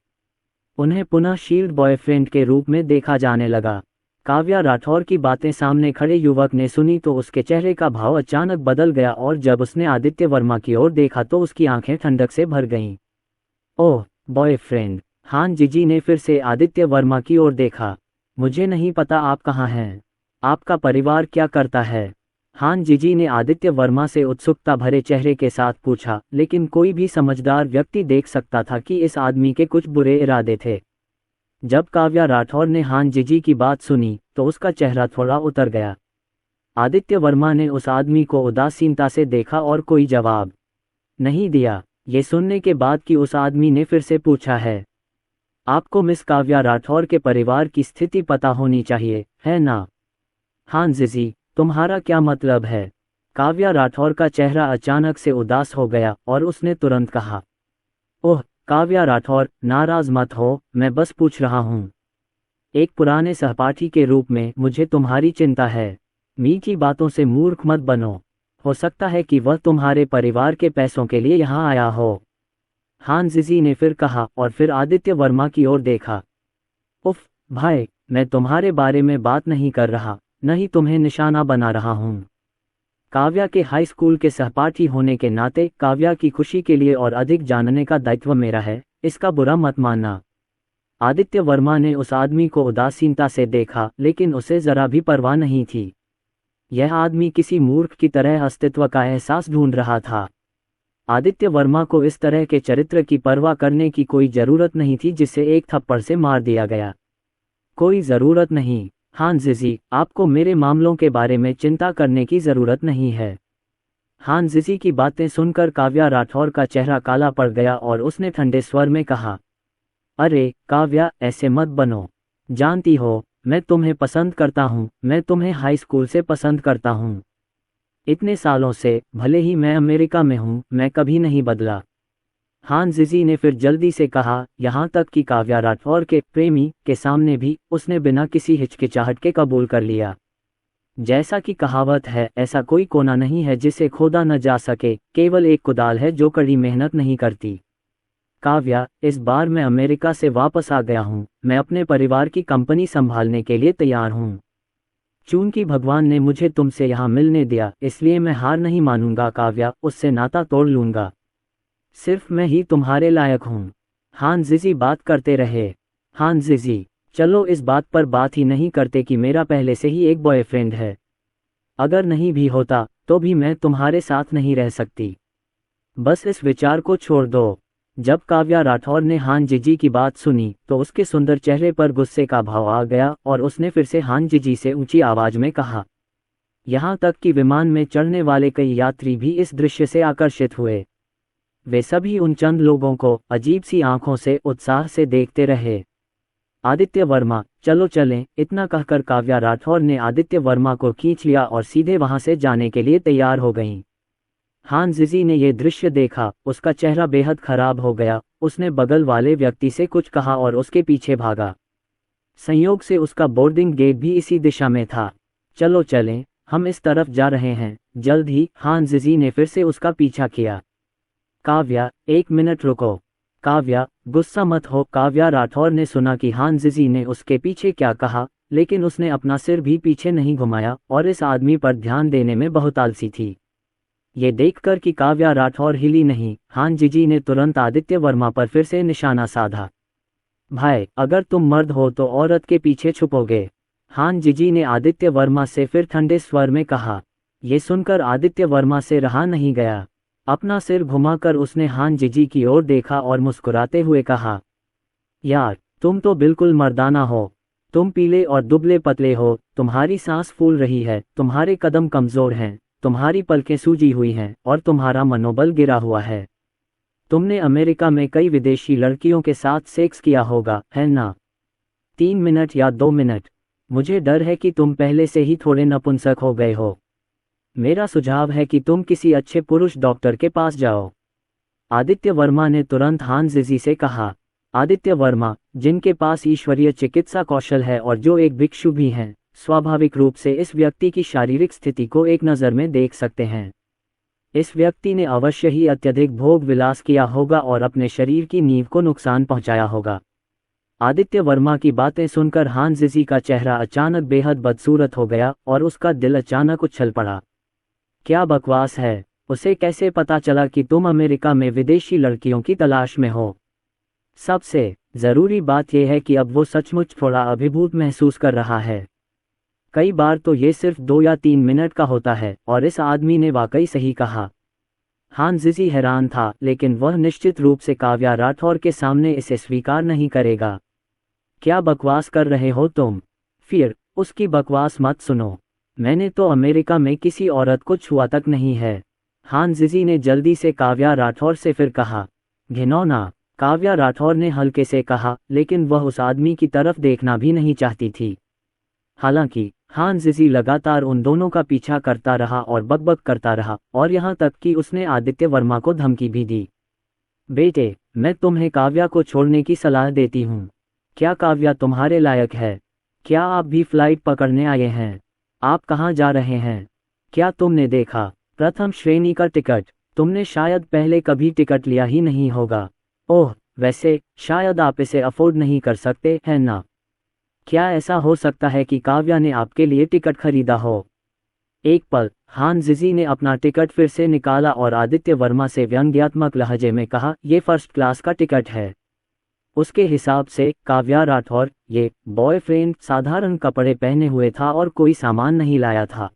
उन्हें पुनः शील्ड बॉयफ्रेंड के रूप में देखा जाने लगा। काव्या राठौर की बातें सामने खड़े युवक ने सुनी तो उसके चेहरे का भाव अचानक बदल गया और जब उसने आदित्य वर्मा की ओर देखा तो उसकी आंखें ठंडक से भर गईं। ओह, बॉयफ्रेंड। हान जिजी ने फिर से आदित्य वर्मा की ओर देखा। मुझे नहीं पता आप कहाँ हैं, आपका परिवार क्या करता है? हान जिजी ने आदित्य वर्मा से उत्सुकता भरे चेहरे के साथ पूछा, लेकिन कोई भी समझदार व्यक्ति देख सकता था कि इस आदमी के कुछ बुरे इरादे थे। जब काव्या राठौर ने हान जिजी की बात सुनी तो उसका चेहरा थोड़ा उतर गया। आदित्य वर्मा ने उस आदमी को उदासीनता से देखा और कोई जवाब नहीं दिया। ये सुनने के बाद कि उस आदमी ने फिर से पूछा है, आपको मिस काव्या राठौर के परिवार की स्थिति पता होनी चाहिए, है ना? हान जिजी, तुम्हारा क्या मतलब है? काव्या राठौर का चेहरा अचानक से उदास हो गया और उसने तुरंत कहा, ओह काव्या राठौर, नाराज मत हो, मैं बस पूछ रहा हूँ। एक पुराने सहपाठी के रूप में मुझे तुम्हारी चिंता है। मीठी बातों से मूर्ख मत बनो। हो सकता है कि वह तुम्हारे परिवार के पैसों के लिए यहाँ आया हो। हान जिजी ने फिर कहा और फिर आदित्य वर्मा की ओर देखा। उफ भाई, मैं तुम्हारे बारे में बात नहीं कर रहा, न ही तुम्हें निशाना बना रहा हूँ। काव्या के हाई स्कूल के सहपाठी होने के नाते काव्या की खुशी के लिए और अधिक जानने का दायित्व मेरा है, इसका बुरा मत मानना। आदित्य वर्मा ने उस आदमी को उदासीनता से देखा, लेकिन उसे जरा भी परवाह नहीं थी। यह आदमी किसी मूर्ख की तरह अस्तित्व का एहसास ढूंढ रहा था। आदित्य वर्मा को इस तरह के चरित्र की परवाह करने की कोई ज़रूरत नहीं थी जिसे एक थप्पड़ से मार दिया गया। कोई ज़रूरत नहीं हान जिजी, आपको मेरे मामलों के बारे में चिंता करने की ज़रूरत नहीं है। हान जिजी की बातें सुनकर काव्या राठौर का चेहरा काला पड़ गया और उसने ठंडे स्वर में कहा, अरे काव्या, ऐसे मत बनो। जानती हो, मैं तुम्हें पसंद करता हूँ, मैं तुम्हें हाई स्कूल से पसंद करता हूँ। इतने सालों से, भले ही मैं अमेरिका में हूँ, मैं कभी नहीं बदला। हान जिजी ने फिर जल्दी से कहा, यहाँ तक कि काव्या राठौर के प्रेमी के सामने भी उसने बिना किसी हिचकिचाहट के कबूल कर लिया। जैसा कि कहावत है, ऐसा कोई कोना नहीं है जिसे खोदा न जा सके, केवल एक कुदाल है जो कड़ी मेहनत नहीं करती। काव्या, इस बार मैं अमेरिका से वापस आ गया हूँ, मैं अपने परिवार की कंपनी संभालने के लिए तैयार हूँ। चूंकि भगवान ने मुझे तुमसे यहाँ मिलने दिया, इसलिए मैं हार नहीं मानूंगा काव्या, उससे नाता तोड़ लूंगा। सिर्फ मैं ही तुम्हारे लायक हूँ। हान जिजी बात करते रहे। हान जिजी, चलो इस बात पर बात ही नहीं करते कि मेरा पहले से ही एक बॉयफ्रेंड है। अगर नहीं भी होता तो भी मैं तुम्हारे साथ नहीं रह सकती। बस इस विचार को छोड़ दो। जब काव्या राठौर ने हान जिजी की बात सुनी तो उसके सुंदर चेहरे पर गुस्से का भाव आ गया और उसने फिर से हान जिजी से ऊंची आवाज में कहा, यहाँ तक कि विमान में चढ़ने वाले कई यात्री भी इस दृश्य से आकर्षित हुए। वे सभी उन चंद लोगों को अजीब सी आंखों से उत्साह से देखते रहे। आदित्य वर्मा, चलो चलें, इतना कहकर काव्या राठौर ने आदित्य वर्मा को खींच लिया और सीधे वहां से जाने के लिए तैयार हो गईं। हान जिजी ने यह दृश्य देखा, उसका चेहरा बेहद खराब हो गया। उसने बगल वाले व्यक्ति से कुछ कहा और उसके पीछे भागा। संयोग से उसका बोर्डिंग गेट भी इसी दिशा में था। चलो चलें, हम इस तरफ जा रहे हैं। जल्द ही हान जिजी ने फिर से उसका पीछा किया। काव्या, 1 मिनट रुको। काव्या, गुस्सा मत हो। काव्या राठौर ने सुना कि हान जिजी ने उसके पीछे क्या कहा, लेकिन उसने अपना सिर भी पीछे नहीं घुमाया और इस आदमी पर ध्यान देने में बहुत आलसी थी। ये देखकर कि काव्या राठौर हिली नहीं, हान जिजी ने तुरंत आदित्य वर्मा पर फिर से निशाना साधा। भाई, अगर तुम मर्द हो तो औरत के पीछे छुपोगे, हान जिजी ने आदित्य वर्मा से फिर ठंडे स्वर में कहा। ये सुनकर आदित्य वर्मा से रहा नहीं गया। अपना सिर घुमाकर उसने हान जिजी की ओर देखा और मुस्कुराते हुए कहा, यार, तुम तो बिल्कुल मर्दाना हो। तुम पीले और दुबले पतले हो, तुम्हारी सांस फूल रही है, तुम्हारे कदम कमजोर हैं, तुम्हारी पलकें सूजी हुई हैं और तुम्हारा मनोबल गिरा हुआ है। तुमने अमेरिका में कई विदेशी लड़कियों के साथ सेक्स किया होगा, है ना? 3 मिनट या 2 मिनट? मुझे डर है कि तुम पहले से ही थोड़े नपुंसक हो गए हो। मेरा सुझाव है कि तुम किसी अच्छे पुरुष डॉक्टर के पास जाओ, आदित्य वर्मा ने तुरंत हान जिजी से कहा। आदित्य वर्मा, जिनके पास ईश्वरीय चिकित्सा कौशल है और जो एक भिक्षु भी हैं, स्वाभाविक रूप से इस व्यक्ति की शारीरिक स्थिति को एक नज़र में देख सकते हैं। इस व्यक्ति ने अवश्य ही अत्यधिक भोग विलास किया होगा और अपने शरीर की नींव को नुकसान पहुंचाया होगा। आदित्य वर्मा की बातें सुनकर हान जिजी का चेहरा अचानक बेहद बदसूरत हो गया और उसका दिल अचानक उछल पड़ा। क्या बकवास है? उसे कैसे पता चला कि तुम अमेरिका में विदेशी लड़कियों की तलाश में हो? सबसे ज़रूरी बात यह है कि अब वो सचमुच थोड़ा अभिभूत महसूस कर रहा है। कई बार तो ये सिर्फ 2 या 3 मिनट का होता है और इस आदमी ने वाकई सही कहा। हान जिजी हैरान था, लेकिन वह निश्चित रूप से काव्या राठौर के सामने इसे स्वीकार नहीं करेगा। क्या बकवास कर रहे हो तुम? फिर उसकी बकवास मत सुनो। मैंने तो अमेरिका में किसी औरत को छुआ तक नहीं है, हान जिजी ने जल्दी से काव्या राठौर से फिर कहा। घिनौना, काव्या राठौर ने हल्के से कहा, लेकिन वह उस आदमी की तरफ देखना भी नहीं चाहती थी। हालांकि हान जिजी लगातार उन दोनों का पीछा करता रहा और बकबक करता रहा और यहाँ तक कि उसने आदित्य वर्मा को धमकी भी दी। बेटे, मैं तुम्हें काव्या को छोड़ने की सलाह देती हूँ। क्या काव्या तुम्हारे लायक है? क्या आप भी फ्लाइट पकड़ने आए हैं? आप कहाँ जा रहे हैं? क्या तुमने देखा प्रथम श्रेणी का टिकट? तुमने शायद पहले कभी टिकट लिया ही नहीं होगा। ओह, वैसे शायद आप इसे अफोर्ड नहीं कर सकते, है ना? क्या ऐसा हो सकता है कि काव्या ने आपके लिए टिकट खरीदा हो? एक पल, हान जिजी ने अपना टिकट फिर से निकाला और आदित्य वर्मा से व्यंग्यात्मक लहजे में कहा, ये फर्स्ट क्लास का टिकट है। उसके हिसाब से काव्या राठौर, ये बॉयफ्रेंड साधारण कपड़े पहने हुए था और कोई सामान नहीं लाया था।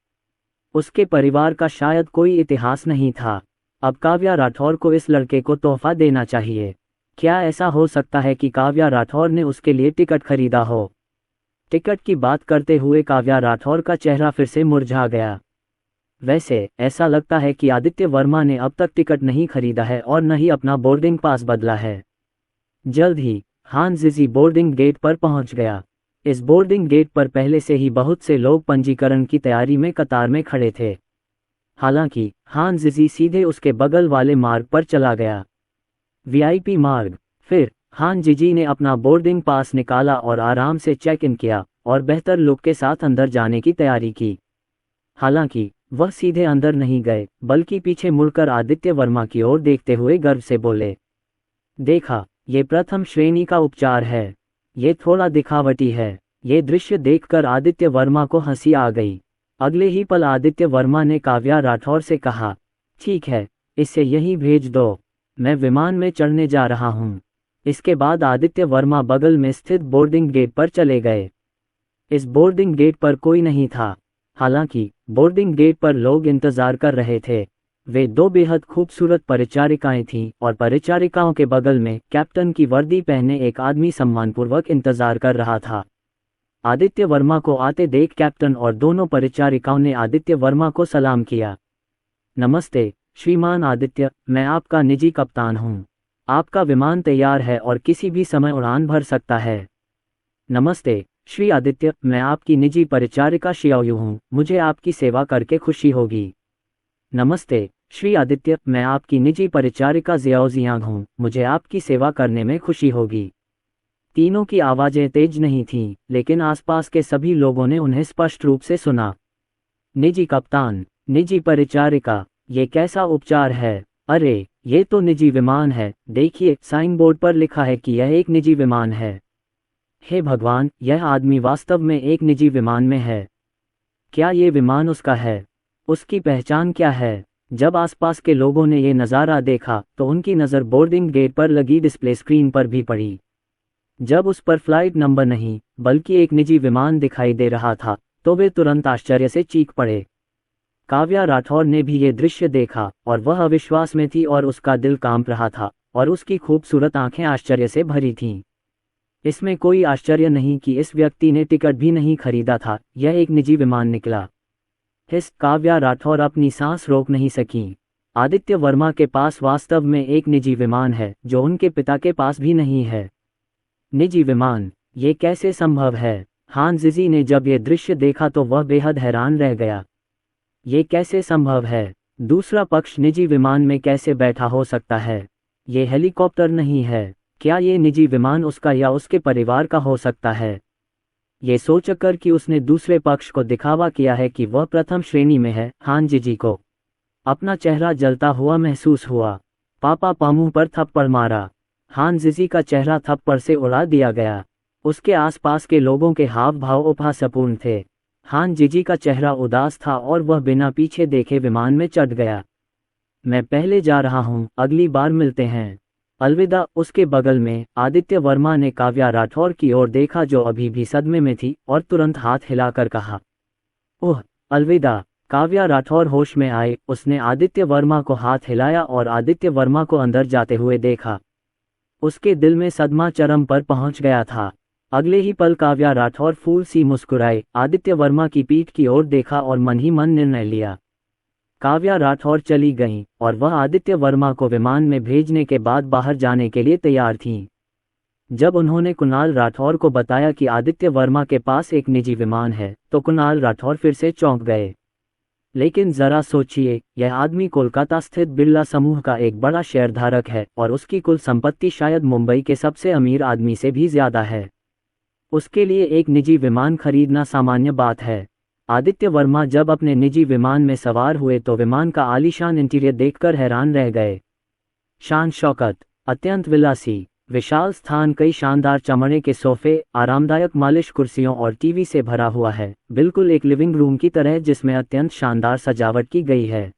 उसके परिवार का शायद कोई इतिहास नहीं था। अब काव्या राठौर को इस लड़के को तोहफा देना चाहिए। क्या ऐसा हो सकता है कि काव्या राठौर ने उसके लिए टिकट खरीदा हो? टिकट की बात करते हुए काव्या राठौर का चेहरा फिर से मुरझा गया। वैसे ऐसा लगता है कि आदित्य वर्मा ने अब तक टिकट नहीं खरीदा है और न ही अपना बोर्डिंग पास बदला है। जल्द ही हान जिजी बोर्डिंग गेट पर पहुंच गया। इस बोर्डिंग गेट पर पहले से ही बहुत से लोग पंजीकरण की तैयारी में कतार में खड़े थे। हालांकि हान जिजी सीधे उसके बगल वाले मार्ग पर चला गया, वीआईपी मार्ग। फिर हान जिजी ने अपना बोर्डिंग पास निकाला और आराम से चेक इन किया और बेहतर लुक के साथ अंदर जाने की तैयारी की। हालांकि वह सीधे अंदर नहीं गए, बल्कि पीछे मुड़कर आदित्य वर्मा की ओर देखते हुए गर्व से बोले, देखा, ये प्रथम श्रेणी का उपचार है। ये थोड़ा दिखावटी है। ये दृश्य देखकर आदित्य वर्मा को हंसी आ गई। अगले ही पल आदित्य वर्मा ने काव्या राठौर से कहा, ठीक है, इसे यहीं भेज दो, मैं विमान में चढ़ने जा रहा हूँ। इसके बाद आदित्य वर्मा बगल में स्थित बोर्डिंग गेट पर चले गए। इस बोर्डिंग गेट पर कोई नहीं था। हालांकि बोर्डिंग गेट पर लोग इंतजार कर रहे थे। वे 2 बेहद खूबसूरत परिचारिकाएं थीं और परिचारिकाओं के बगल में कैप्टन की वर्दी पहने एक आदमी सम्मानपूर्वक इंतजार कर रहा था। आदित्य वर्मा को आते देख कैप्टन और दोनों परिचारिकाओं ने आदित्य वर्मा को सलाम किया। नमस्ते श्रीमान आदित्य, मैं आपका निजी कप्तान हूँ। आपका विमान तैयार है और किसी भी समय उड़ान भर सकता है। नमस्ते श्री आदित्य, मैं आपकी निजी परिचारिका शियाओयू हूँ। मुझे आपकी सेवा करके खुशी होगी। नमस्ते श्री आदित्य, मैं आपकी निजी परिचारिका जियाओ जियांग हूँ। मुझे आपकी सेवा करने में खुशी होगी। तीनों की आवाज़ें तेज नहीं थीं, लेकिन आसपास के सभी लोगों ने उन्हें स्पष्ट रूप से सुना। निजी कप्तान, निजी परिचारिका, ये कैसा उपचार है? अरे, ये तो निजी विमान है। देखिए, साइन बोर्ड पर लिखा है कि यह एक निजी विमान है। हे भगवान, यह आदमी वास्तव में एक निजी विमान में है। क्या ये विमान उसका है? उसकी पहचान क्या है? जब आसपास के लोगों ने ये नज़ारा देखा तो उनकी नज़र बोर्डिंग गेट पर लगी डिस्प्ले स्क्रीन पर भी पड़ी। जब उस पर फ्लाइट नंबर नहीं बल्कि एक निजी विमान दिखाई दे रहा था तो वे तुरंत आश्चर्य से चीख पड़े। काव्या राठौर ने भी ये दृश्य देखा और वह अविश्वास में थी और उसका दिल कांप रहा था और उसकी खूबसूरत आंखें आश्चर्य से भरी थीं। इसमें कोई आश्चर्य नहीं कि इस व्यक्ति ने टिकट भी नहीं खरीदा था, यह एक निजी विमान निकला। काव्या राठौर अपनी सांस रोक नहीं सकी। आदित्य वर्मा के पास वास्तव में एक निजी विमान है जो उनके पिता के पास भी नहीं है। निजी विमान, ये कैसे संभव है? हान जिजी ने जब ये दृश्य देखा तो वह बेहद हैरान रह गया। ये कैसे संभव है? दूसरा पक्ष निजी विमान में कैसे बैठा हो सकता है? ये हेलीकॉप्टर नहीं है। क्या ये निजी विमान उसका या उसके परिवार का हो सकता है? ये सोचकर कि उसने दूसरे पक्ष को दिखावा किया है कि वह प्रथम श्रेणी में है, हान जिजी को अपना चेहरा जलता हुआ महसूस हुआ। पापा पामू पर थप्पड़ मारा। हान जिजी का चेहरा थप्पड़ से उड़ा दिया गया। उसके आसपास के लोगों के हाव भाव उपहासपूर्ण थे। हान जिजी का चेहरा उदास था और वह बिना पीछे देखे विमान में चढ़ गया। मैं पहले जा रहा हूँ, अगली बार मिलते हैं। अलविदा। उसके बगल में आदित्य वर्मा ने काव्या राठौर की ओर देखा जो अभी भी सदमे में थी और तुरंत हाथ हिलाकर कहा, ओह अलविदा। काव्या राठौर होश में आए। उसने आदित्य वर्मा को हाथ हिलाया और आदित्य वर्मा को अंदर जाते हुए देखा। उसके दिल में सदमा चरम पर पहुंच गया था। अगले ही पल काव्या राठौर फूल सी मुस्कुराई, आदित्य वर्मा की पीठ की ओर देखा और मन ही मन निर्णय लिया। काव्या राठौर चली गईं और वह आदित्य वर्मा को विमान में भेजने के बाद बाहर जाने के लिए तैयार थीं। जब उन्होंने कुणाल राठौर को बताया कि आदित्य वर्मा के पास एक निजी विमान है तो कुणाल राठौर फिर से चौंक गए। लेकिन जरा सोचिए, यह आदमी कोलकाता स्थित बिरला समूह का एक बड़ा शेयरधारक है और उसकी कुल संपत्ति शायद मुंबई के सबसे अमीर आदमी से भी ज्यादा है। उसके लिए एक निजी विमान खरीदना सामान्य बात है। आदित्य वर्मा जब अपने निजी विमान में सवार हुए तो विमान का आलीशान इंटीरियर देखकर हैरान रह गए। शान शौकत, अत्यंत विलासी, विशाल स्थान, कई शानदार चमड़े के सोफे, आरामदायक मालिश कुर्सियों और टीवी से भरा हुआ है, बिल्कुल एक लिविंग रूम की तरह जिसमें अत्यंत शानदार सजावट की गई है।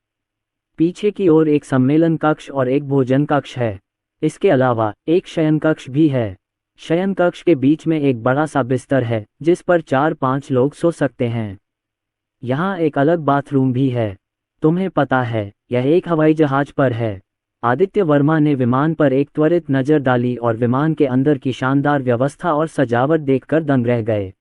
पीछे की ओर एक सम्मेलन कक्ष और एक भोजन कक्ष है। इसके अलावा एक शयन कक्ष भी है। शयन कक्ष के बीच में एक बड़ा सा बिस्तर है जिस पर 4-5 लोग सो सकते हैं। यहाँ एक अलग बाथरूम भी है। तुम्हें पता है, यह एक हवाई जहाज पर है। आदित्य वर्मा ने विमान पर एक त्वरित नज़र डाली और विमान के अंदर की शानदार व्यवस्था और सजावट देखकर दंग रह गए।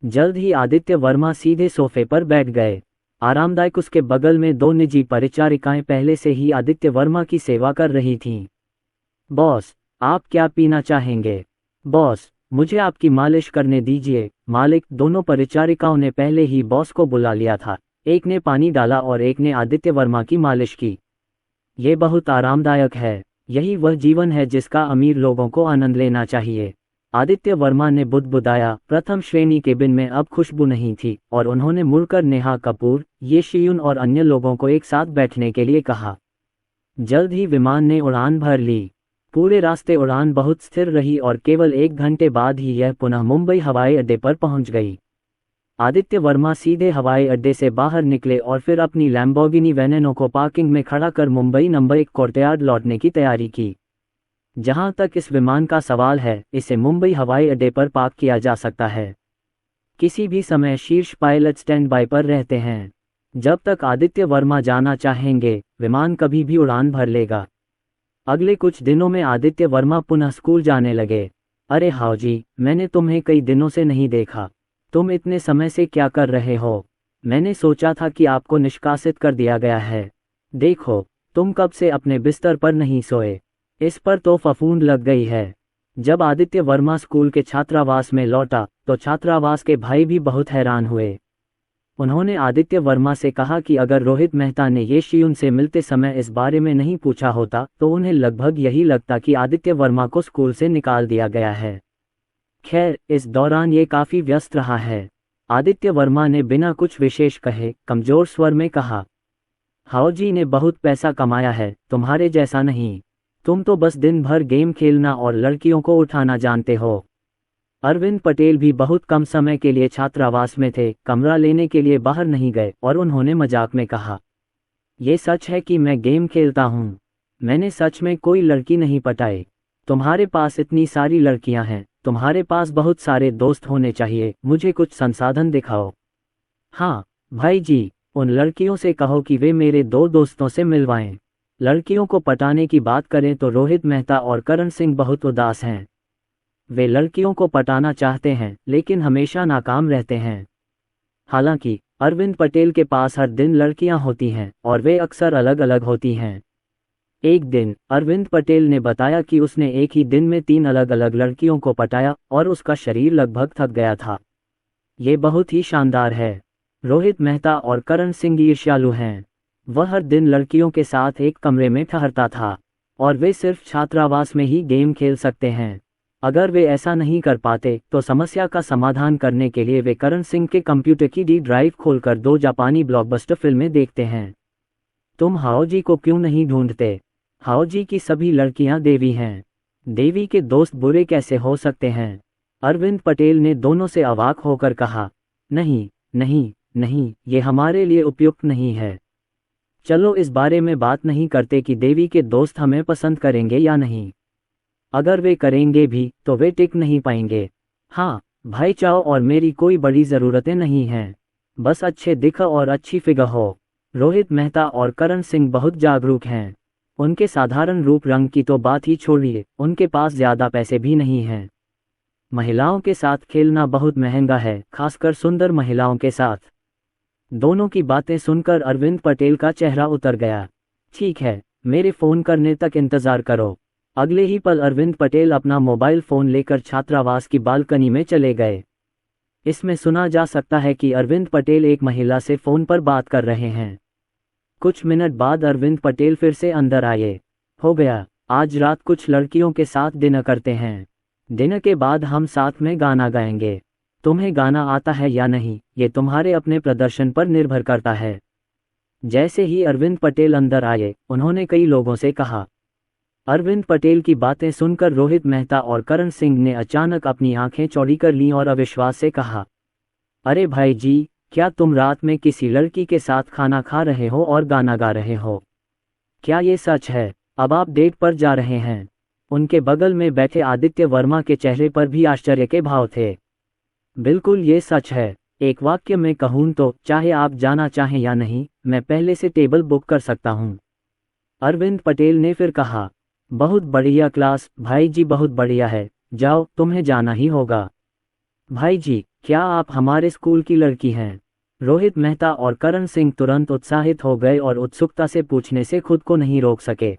जल्द ही आदित्य वर्मा सीधे सोफे पर बैठ गए। आरामदायक उसके बगल में 2 निजी परिचारिकाएं पहले से ही आदित्य वर्मा की सेवा कर रही थीं। बॉस, आप क्या पीना चाहेंगे? बॉस, मुझे आपकी मालिश करने दीजिए। मालिक। दोनों परिचारिकाओं ने पहले ही बॉस को बुला लिया था। एक ने पानी डाला और एक ने आदित्य वर्मा की मालिश की। ये बहुत आरामदायक है। यही वह जीवन है जिसका अमीर लोगों को आनंद लेना चाहिए। आदित्य वर्मा ने बुदबुदाया। प्रथम श्रेणी केबिन में अब खुशबू नहीं थी और उन्होंने मुड़कर नेहा कपूर, ये शियून और अन्य लोगों को एक साथ बैठने के लिए कहा। जल्द ही विमान ने उड़ान भर ली। पूरे रास्ते उड़ान बहुत स्थिर रही और केवल 1 घंटे बाद ही यह पुनः मुंबई हवाई अड्डे पर पहुंच गई। आदित्य वर्मा सीधे हवाई अड्डे से बाहर निकले और फिर अपनी लैम्बोर्गिनी वेनेनो को पार्किंग में खड़ा कर मुंबई नंबर 1 कोर्टयार्ड लौटने की तैयारी की। जहां तक इस विमान का सवाल है, इसे मुंबई हवाई अड्डे पर पार्क किया जा सकता है। किसी भी समय शीर्ष पायलट स्टैंड बाय पर रहते हैं। जब तक आदित्य वर्मा जाना चाहेंगे, विमान कभी भी उड़ान भर लेगा। अगले कुछ दिनों में आदित्य वर्मा पुनः स्कूल जाने लगे। अरे हाउ जी, मैंने तुम्हें कई दिनों से नहीं देखा। तुम इतने समय से क्या कर रहे हो? मैंने सोचा था कि आपको निष्कासित कर दिया गया है। देखो, तुम कब से अपने बिस्तर पर नहीं सोए। इस पर तो फफूंद लग गई है। जब आदित्य वर्मा स्कूल के छात्रावास में लौटा तो छात्रावास के भाई भी बहुत हैरान हुए। उन्होंने आदित्य वर्मा से कहा कि अगर रोहित मेहता ने ये शियून से मिलते समय इस बारे में नहीं पूछा होता तो उन्हें लगभग यही लगता कि आदित्य वर्मा को स्कूल से निकाल दिया गया है। खैर, इस दौरान ये काफ़ी व्यस्त रहा है। आदित्य वर्मा ने बिना कुछ विशेष कहे कमजोर स्वर में कहा, हाओजी ने बहुत पैसा कमाया है, तुम्हारे जैसा नहीं। तुम तो बस दिन भर गेम खेलना और लड़कियों को उठाना जानते हो। अरविंद पटेल भी बहुत कम समय के लिए छात्रावास में थे, कमरा लेने के लिए बाहर नहीं गए और उन्होंने मजाक में कहा, ये सच है कि मैं गेम खेलता हूँ। मैंने सच में कोई लड़की नहीं पटाई। तुम्हारे पास इतनी सारी लड़कियां हैं, तुम्हारे पास बहुत सारे दोस्त होने चाहिए, मुझे कुछ संसाधन दिखाओ। हाँ भाई जी, उन लड़कियों से कहो कि वे मेरे 2 दोस्तों से मिलवाएं। लड़कियों को पटाने की बात करें तो रोहित मेहता और करण सिंह बहुत उदास हैं। वे लड़कियों को पटाना चाहते हैं लेकिन हमेशा नाकाम रहते हैं। हालांकि अरविंद पटेल के पास हर दिन लड़कियां होती हैं और वे अक्सर अलग अलग होती हैं। एक दिन अरविंद पटेल ने बताया कि उसने एक ही दिन में 3 अलग अलग लड़कियों को पटाया और उसका शरीर लगभग थक गया था। ये बहुत ही शानदार है। रोहित मेहता और करण सिंह ईर्ष्यालु हैं। वह हर दिन लड़कियों के साथ एक कमरे में ठहरता था और वे सिर्फ छात्रावास में ही गेम खेल सकते हैं। अगर वे ऐसा नहीं कर पाते तो समस्या का समाधान करने के लिए वे करण सिंह के कंप्यूटर की डी ड्राइव खोलकर 2 जापानी ब्लॉकबस्टर फिल्में देखते हैं। तुम हाओजी को क्यों नहीं ढूंढते? हाओजी की सभी लड़कियां देवी हैं। देवी के दोस्त बुरे कैसे हो सकते हैं? अरविंद पटेल ने दोनों से अवाक होकर कहा, नहीं नहीं नहीं, ये हमारे लिए उपयुक्त नहीं है। चलो इस बारे में बात नहीं करते कि देवी के दोस्त हमें पसंद करेंगे या नहीं। अगर वे करेंगे भी तो वे टिक नहीं पाएंगे। हाँ भाई, चाओ और मेरी कोई बड़ी ज़रूरतें नहीं हैं, बस अच्छे दिख और अच्छी फिगर हो। रोहित मेहता और करण सिंह बहुत जागरूक हैं। उनके साधारण रूप रंग की तो बात ही छोड़िए, उनके पास ज़्यादा पैसे भी नहीं हैं। महिलाओं के साथ खेलना बहुत महंगा है, खासकर सुंदर महिलाओं के साथ। दोनों की बातें सुनकर अरविंद पटेल का चेहरा उतर गया। ठीक है, मेरे फ़ोन करने तक इंतज़ार करो। अगले ही पल अरविंद पटेल अपना मोबाइल फ़ोन लेकर छात्रावास की बालकनी में चले गए। इसमें सुना जा सकता है कि अरविंद पटेल एक महिला से फ़ोन पर बात कर रहे हैं। कुछ मिनट बाद अरविंद पटेल फिर से अंदर आए। हो गया, आज रात कुछ लड़कियों के साथ डिनर करते हैं। डिनर के बाद हम साथ में गाना गाएंगे। तुम्हें गाना आता है या नहीं, ये तुम्हारे अपने प्रदर्शन पर निर्भर करता है। जैसे ही अरविंद पटेल अंदर आए, उन्होंने कई लोगों से कहा। अरविंद पटेल की बातें सुनकर रोहित मेहता और करण सिंह ने अचानक अपनी आंखें चौड़ी कर लीं और अविश्वास से कहा, अरे भाई जी, क्या तुम रात में किसी लड़की के साथ खाना खा रहे हो और गाना गा रहे हो? क्या ये सच है? अब आप डेट पर जा रहे हैं? उनके बगल में बैठे आदित्य वर्मा के चेहरे पर भी आश्चर्य के भाव थे। बिल्कुल ये सच है। एक वाक्य में कहूँ तो चाहे आप जाना चाहें या नहीं, मैं पहले से टेबल बुक कर सकता हूँ। अरविंद पटेल ने फिर कहा, बहुत बढ़िया क्लास भाई जी, बहुत बढ़िया है। जाओ, तुम्हें जाना ही होगा। भाई जी, क्या आप हमारे स्कूल की लड़की हैं? रोहित मेहता और करण सिंह तुरंत उत्साहित हो गए और उत्सुकता से पूछने से खुद को नहीं रोक सके।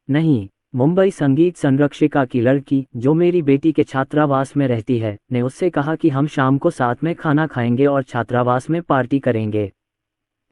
नहीं, मुंबई संगीत संरक्षिका की लड़की जो मेरी बेटी के छात्रावास में रहती है ने उससे कहा कि हम शाम को साथ में खाना खाएंगे और छात्रावास में पार्टी करेंगे।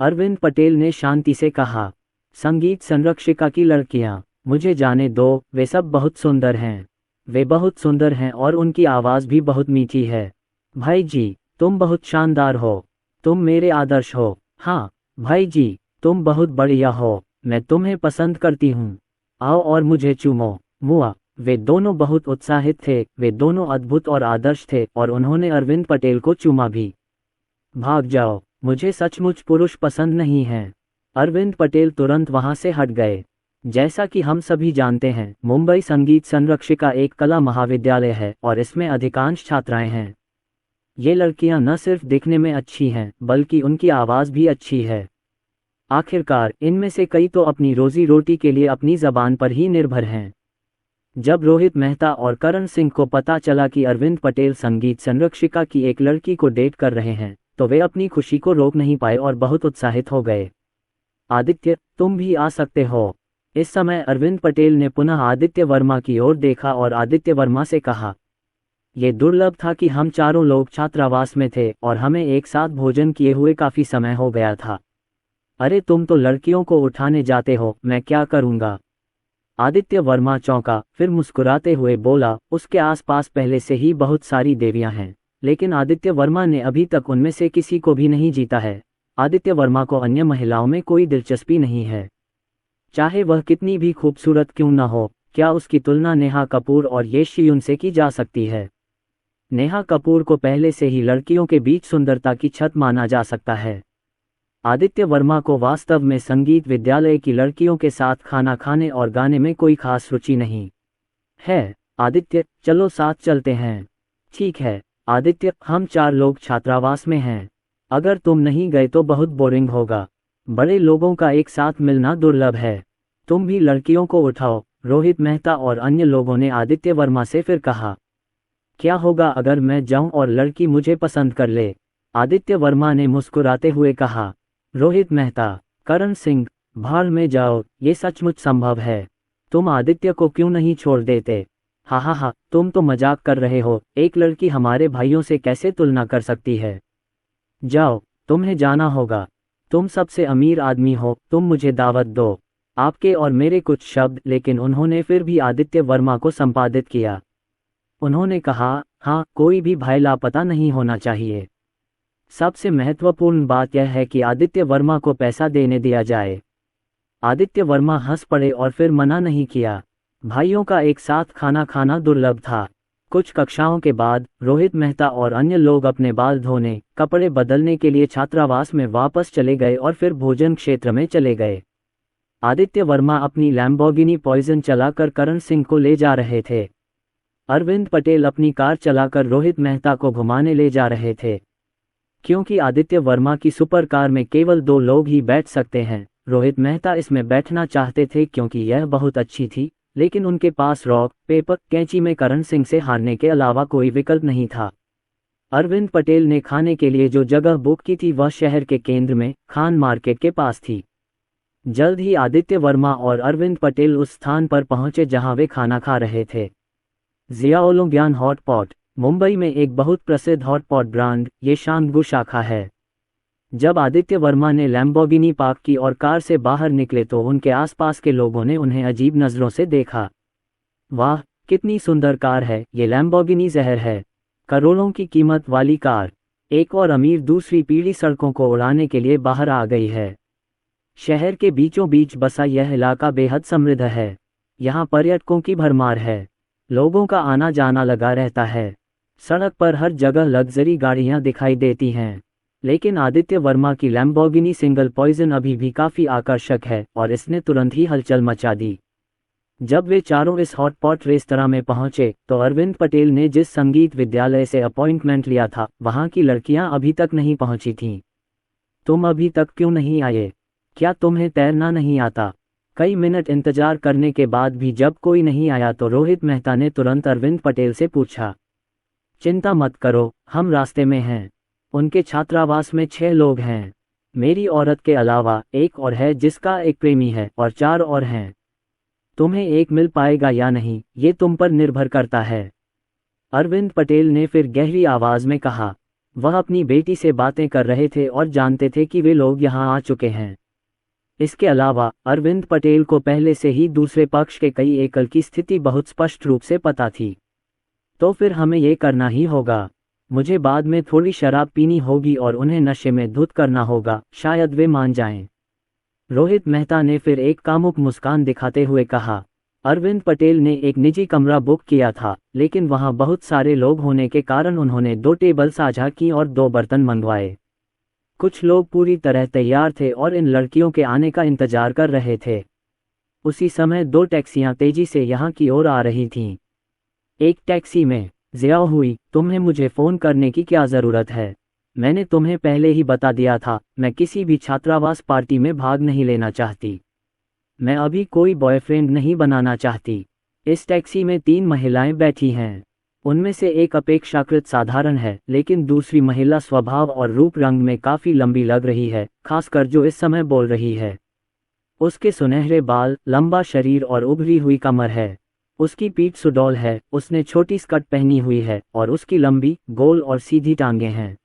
अरविंद पटेल ने शांति से कहा, संगीत संरक्षिका की लड़कियां, मुझे जाने दो, वे सब बहुत सुंदर हैं। वे बहुत सुंदर हैं और उनकी आवाज़ भी बहुत मीठी है। भाई जी, तुम बहुत शानदार हो। तुम मेरे आदर्श हो। हाँ भाई जी, तुम बहुत बढ़िया हो। मैं तुम्हें पसंद करती हूँ। आओ और मुझे चूमो। मुआ। वे दोनों बहुत उत्साहित थे, वे दोनों अद्भुत और आदर्श थे और उन्होंने अरविंद पटेल को चूमा भी। भाग जाओ, मुझे सचमुच पुरुष पसंद नहीं हैं। अरविंद पटेल तुरंत वहां से हट गए। जैसा कि हम सभी जानते हैं, मुंबई संगीत संरक्षिका एक कला महाविद्यालय है और इसमें अधिकांश छात्राएं हैं। ये लड़कियां न सिर्फ दिखने में अच्छी हैं, बल्कि उनकी आवाज़ भी अच्छी है। आखिरकार इनमें से कई तो अपनी रोजी रोटी के लिए अपनी ज़बान पर ही निर्भर हैं। जब रोहित मेहता और करण सिंह को पता चला कि अरविंद पटेल संगीत संरक्षिका की एक लड़की को डेट कर रहे हैं, तो वे अपनी खुशी को रोक नहीं पाए और बहुत उत्साहित हो गए। आदित्य, तुम भी आ सकते हो। इस समय अरविंद पटेल ने पुनः आदित्य वर्मा की ओर देखा और आदित्य वर्मा से कहा, ये दुर्लभ था कि हम चारों लोग छात्रावास में थे और हमें एक साथ भोजन किए हुए काफी समय हो गया था। अरे तुम तो लड़कियों को उठाने जाते हो, मैं क्या करूंगा? आदित्य वर्मा चौंका, फिर मुस्कुराते हुए बोला, उसके आसपास पहले से ही बहुत सारी देवियां हैं, लेकिन आदित्य वर्मा ने अभी तक उनमें से किसी को भी नहीं जीता है। आदित्य वर्मा को अन्य महिलाओं में कोई दिलचस्पी नहीं है, चाहे वह कितनी भी खूबसूरत क्यों न हो। क्या उसकी तुलना नेहा कपूर और ये शियुन से की जा सकती है? नेहा कपूर को पहले से ही लड़कियों के बीच सुंदरता की छत माना जा सकता है। आदित्य वर्मा को वास्तव में संगीत विद्यालय की लड़कियों के साथ खाना खाने और गाने में कोई खास रुचि नहीं है। आदित्य, चलो साथ चलते हैं। ठीक है आदित्य, हम 4 लोग छात्रावास में हैं। अगर तुम नहीं गए तो बहुत बोरिंग होगा। बड़े लोगों का एक साथ मिलना दुर्लभ है। तुम भी लड़कियों को उठाओ। रोहित मेहता और अन्य लोगों ने आदित्य वर्मा से फिर कहा, क्या होगा अगर मैं जाऊं और लड़की मुझे पसंद कर ले? आदित्य वर्मा ने मुस्कुराते हुए कहा, रोहित मेहता, करण सिंह, भाड़ में जाओ, ये सचमुच संभव है। तुम आदित्य को क्यों नहीं छोड़ देते? हा, तुम तो मजाक कर रहे हो। एक लड़की हमारे भाइयों से कैसे तुलना कर सकती है? जाओ, तुम्हें जाना होगा। तुम सबसे अमीर आदमी हो, तुम मुझे दावत दो। आपके और मेरे कुछ शब्द। लेकिन उन्होंने फिर भी आदित्य वर्मा को संपादित किया। उन्होंने कहा, हाँ, कोई भी भाई लापता नहीं होना चाहिए। सबसे महत्वपूर्ण बात यह है कि आदित्य वर्मा को पैसा देने दिया जाए। आदित्य वर्मा हंस पड़े और फिर मना नहीं किया। भाइयों का एक साथ खाना खाना दुर्लभ था। कुछ कक्षाओं के बाद रोहित मेहता और अन्य लोग अपने बाल धोने, कपड़े बदलने के लिए छात्रावास में वापस चले गए और फिर भोजन क्षेत्र में चले गए। आदित्य वर्मा अपनी लैम्बोर्गिनी पॉइजन चलाकर करण सिंह को ले जा रहे थे। अरविंद पटेल अपनी कार चलाकर रोहित मेहता को घुमाने ले जा रहे थे। क्योंकि आदित्य वर्मा की सुपर कार में केवल 2 लोग ही बैठ सकते हैं, रोहित मेहता इसमें बैठना चाहते थे क्योंकि यह बहुत अच्छी थी, लेकिन उनके पास रॉक, पेपर, कैंची में करण सिंह से हारने के अलावा कोई विकल्प नहीं था। अरविंद पटेल ने खाने के लिए जो जगह बुक की थी वह शहर के केंद्र में खान मार्केट के पास थी। जल्द ही आदित्य वर्मा और अरविंद पटेल उस स्थान पर पहुंचे जहां वे खाना खा रहे थे। जियाओलोंग्यान हॉट पॉट, मुंबई में एक बहुत प्रसिद्ध हॉट पॉट ब्रांड, ये शांगगु शाखा है। जब आदित्य वर्मा ने लैम्बोर्गिनी पार्क की और कार से बाहर निकले तो उनके आसपास के लोगों ने उन्हें अजीब नज़रों से देखा। वाह, कितनी सुंदर कार है, ये लैम्बोर्गिनी ज़हर है, करोड़ों की कीमत वाली कार। एक और अमीर दूसरी पीढ़ी सड़कों को उड़ाने के लिए बाहर आ गई है। शहर के बीचों बीच बसा यह इलाका बेहद समृद्ध है। यहाँ पर्यटकों की भरमार है, लोगों का आना जाना लगा रहता है। सड़क पर हर जगह लग्जरी गाड़ियां दिखाई देती हैं। लेकिन आदित्य वर्मा की लैम्बोर्गिनी सिंगल पॉइजन अभी भी काफ़ी आकर्षक है और इसने तुरंत ही हलचल मचा दी। जब वे चारों इस हॉटपॉट रेस्तरां में पहुंचे तो अरविंद पटेल ने जिस संगीत विद्यालय से अपॉइंटमेंट लिया था वहां की लड़कियां अभी तक नहीं पहुंची थीं। तुम अभी तक क्यों नहीं आए? क्या तुम्हें तैरना नहीं आता? कई मिनट इंतजार करने के बाद भी जब कोई नहीं आया तो रोहित मेहता ने तुरंत अरविंद पटेल से पूछा, चिंता मत करो, हम रास्ते में हैं। उनके छात्रावास में 6 लोग हैं। मेरी औरत के अलावा एक और है जिसका एक प्रेमी है और 4 और हैं। तुम्हें एक मिल पाएगा या नहीं, ये तुम पर निर्भर करता है। अरविंद पटेल ने फिर गहरी आवाज में कहा। वह अपनी बेटी से बातें कर रहे थे और जानते थे कि वे लोग यहाँ आ चुके हैं। इसके अलावा अरविंद पटेल को पहले से ही दूसरे पक्ष के कई एकल की स्थिति बहुत स्पष्ट रूप से पता थी। तो फिर हमें ये करना ही होगा। मुझे बाद में थोड़ी शराब पीनी होगी और उन्हें नशे में धुत करना होगा, शायद वे मान जाएं। रोहित मेहता ने फिर एक कामुक मुस्कान दिखाते हुए कहा। अरविंद पटेल ने एक निजी कमरा बुक किया था, लेकिन वहां बहुत सारे लोग होने के कारण उन्होंने 2 टेबल साझा की और 2 बर्तन मंगवाए। कुछ लोग पूरी तरह तैयार थे और इन लड़कियों के आने का इंतजार कर रहे थे। उसी समय 2 टैक्सियां तेजी से यहाँ की ओर आ रही थीं। एक टैक्सी में ज़िया हुई, तुम्हें मुझे फ़ोन करने की क्या ज़रूरत है? मैंने तुम्हें पहले ही बता दिया था, मैं किसी भी छात्रावास पार्टी में भाग नहीं लेना चाहती। मैं अभी कोई बॉयफ्रेंड नहीं बनाना चाहती। इस टैक्सी में 3 महिलाएं बैठी हैं। उनमें से एक अपेक्षाकृत साधारण है, लेकिन दूसरी महिला स्वभाव और रूप रंग में काफी लंबी लग रही है, खासकर जो इस समय बोल रही है। उसके सुनहरे बाल, लंबा शरीर और उभरी हुई कमर है। उसकी पीठ सुडौल है, उसने छोटी स्कर्ट पहनी हुई है और उसकी लंबी, गोल और सीधी टांगें हैं।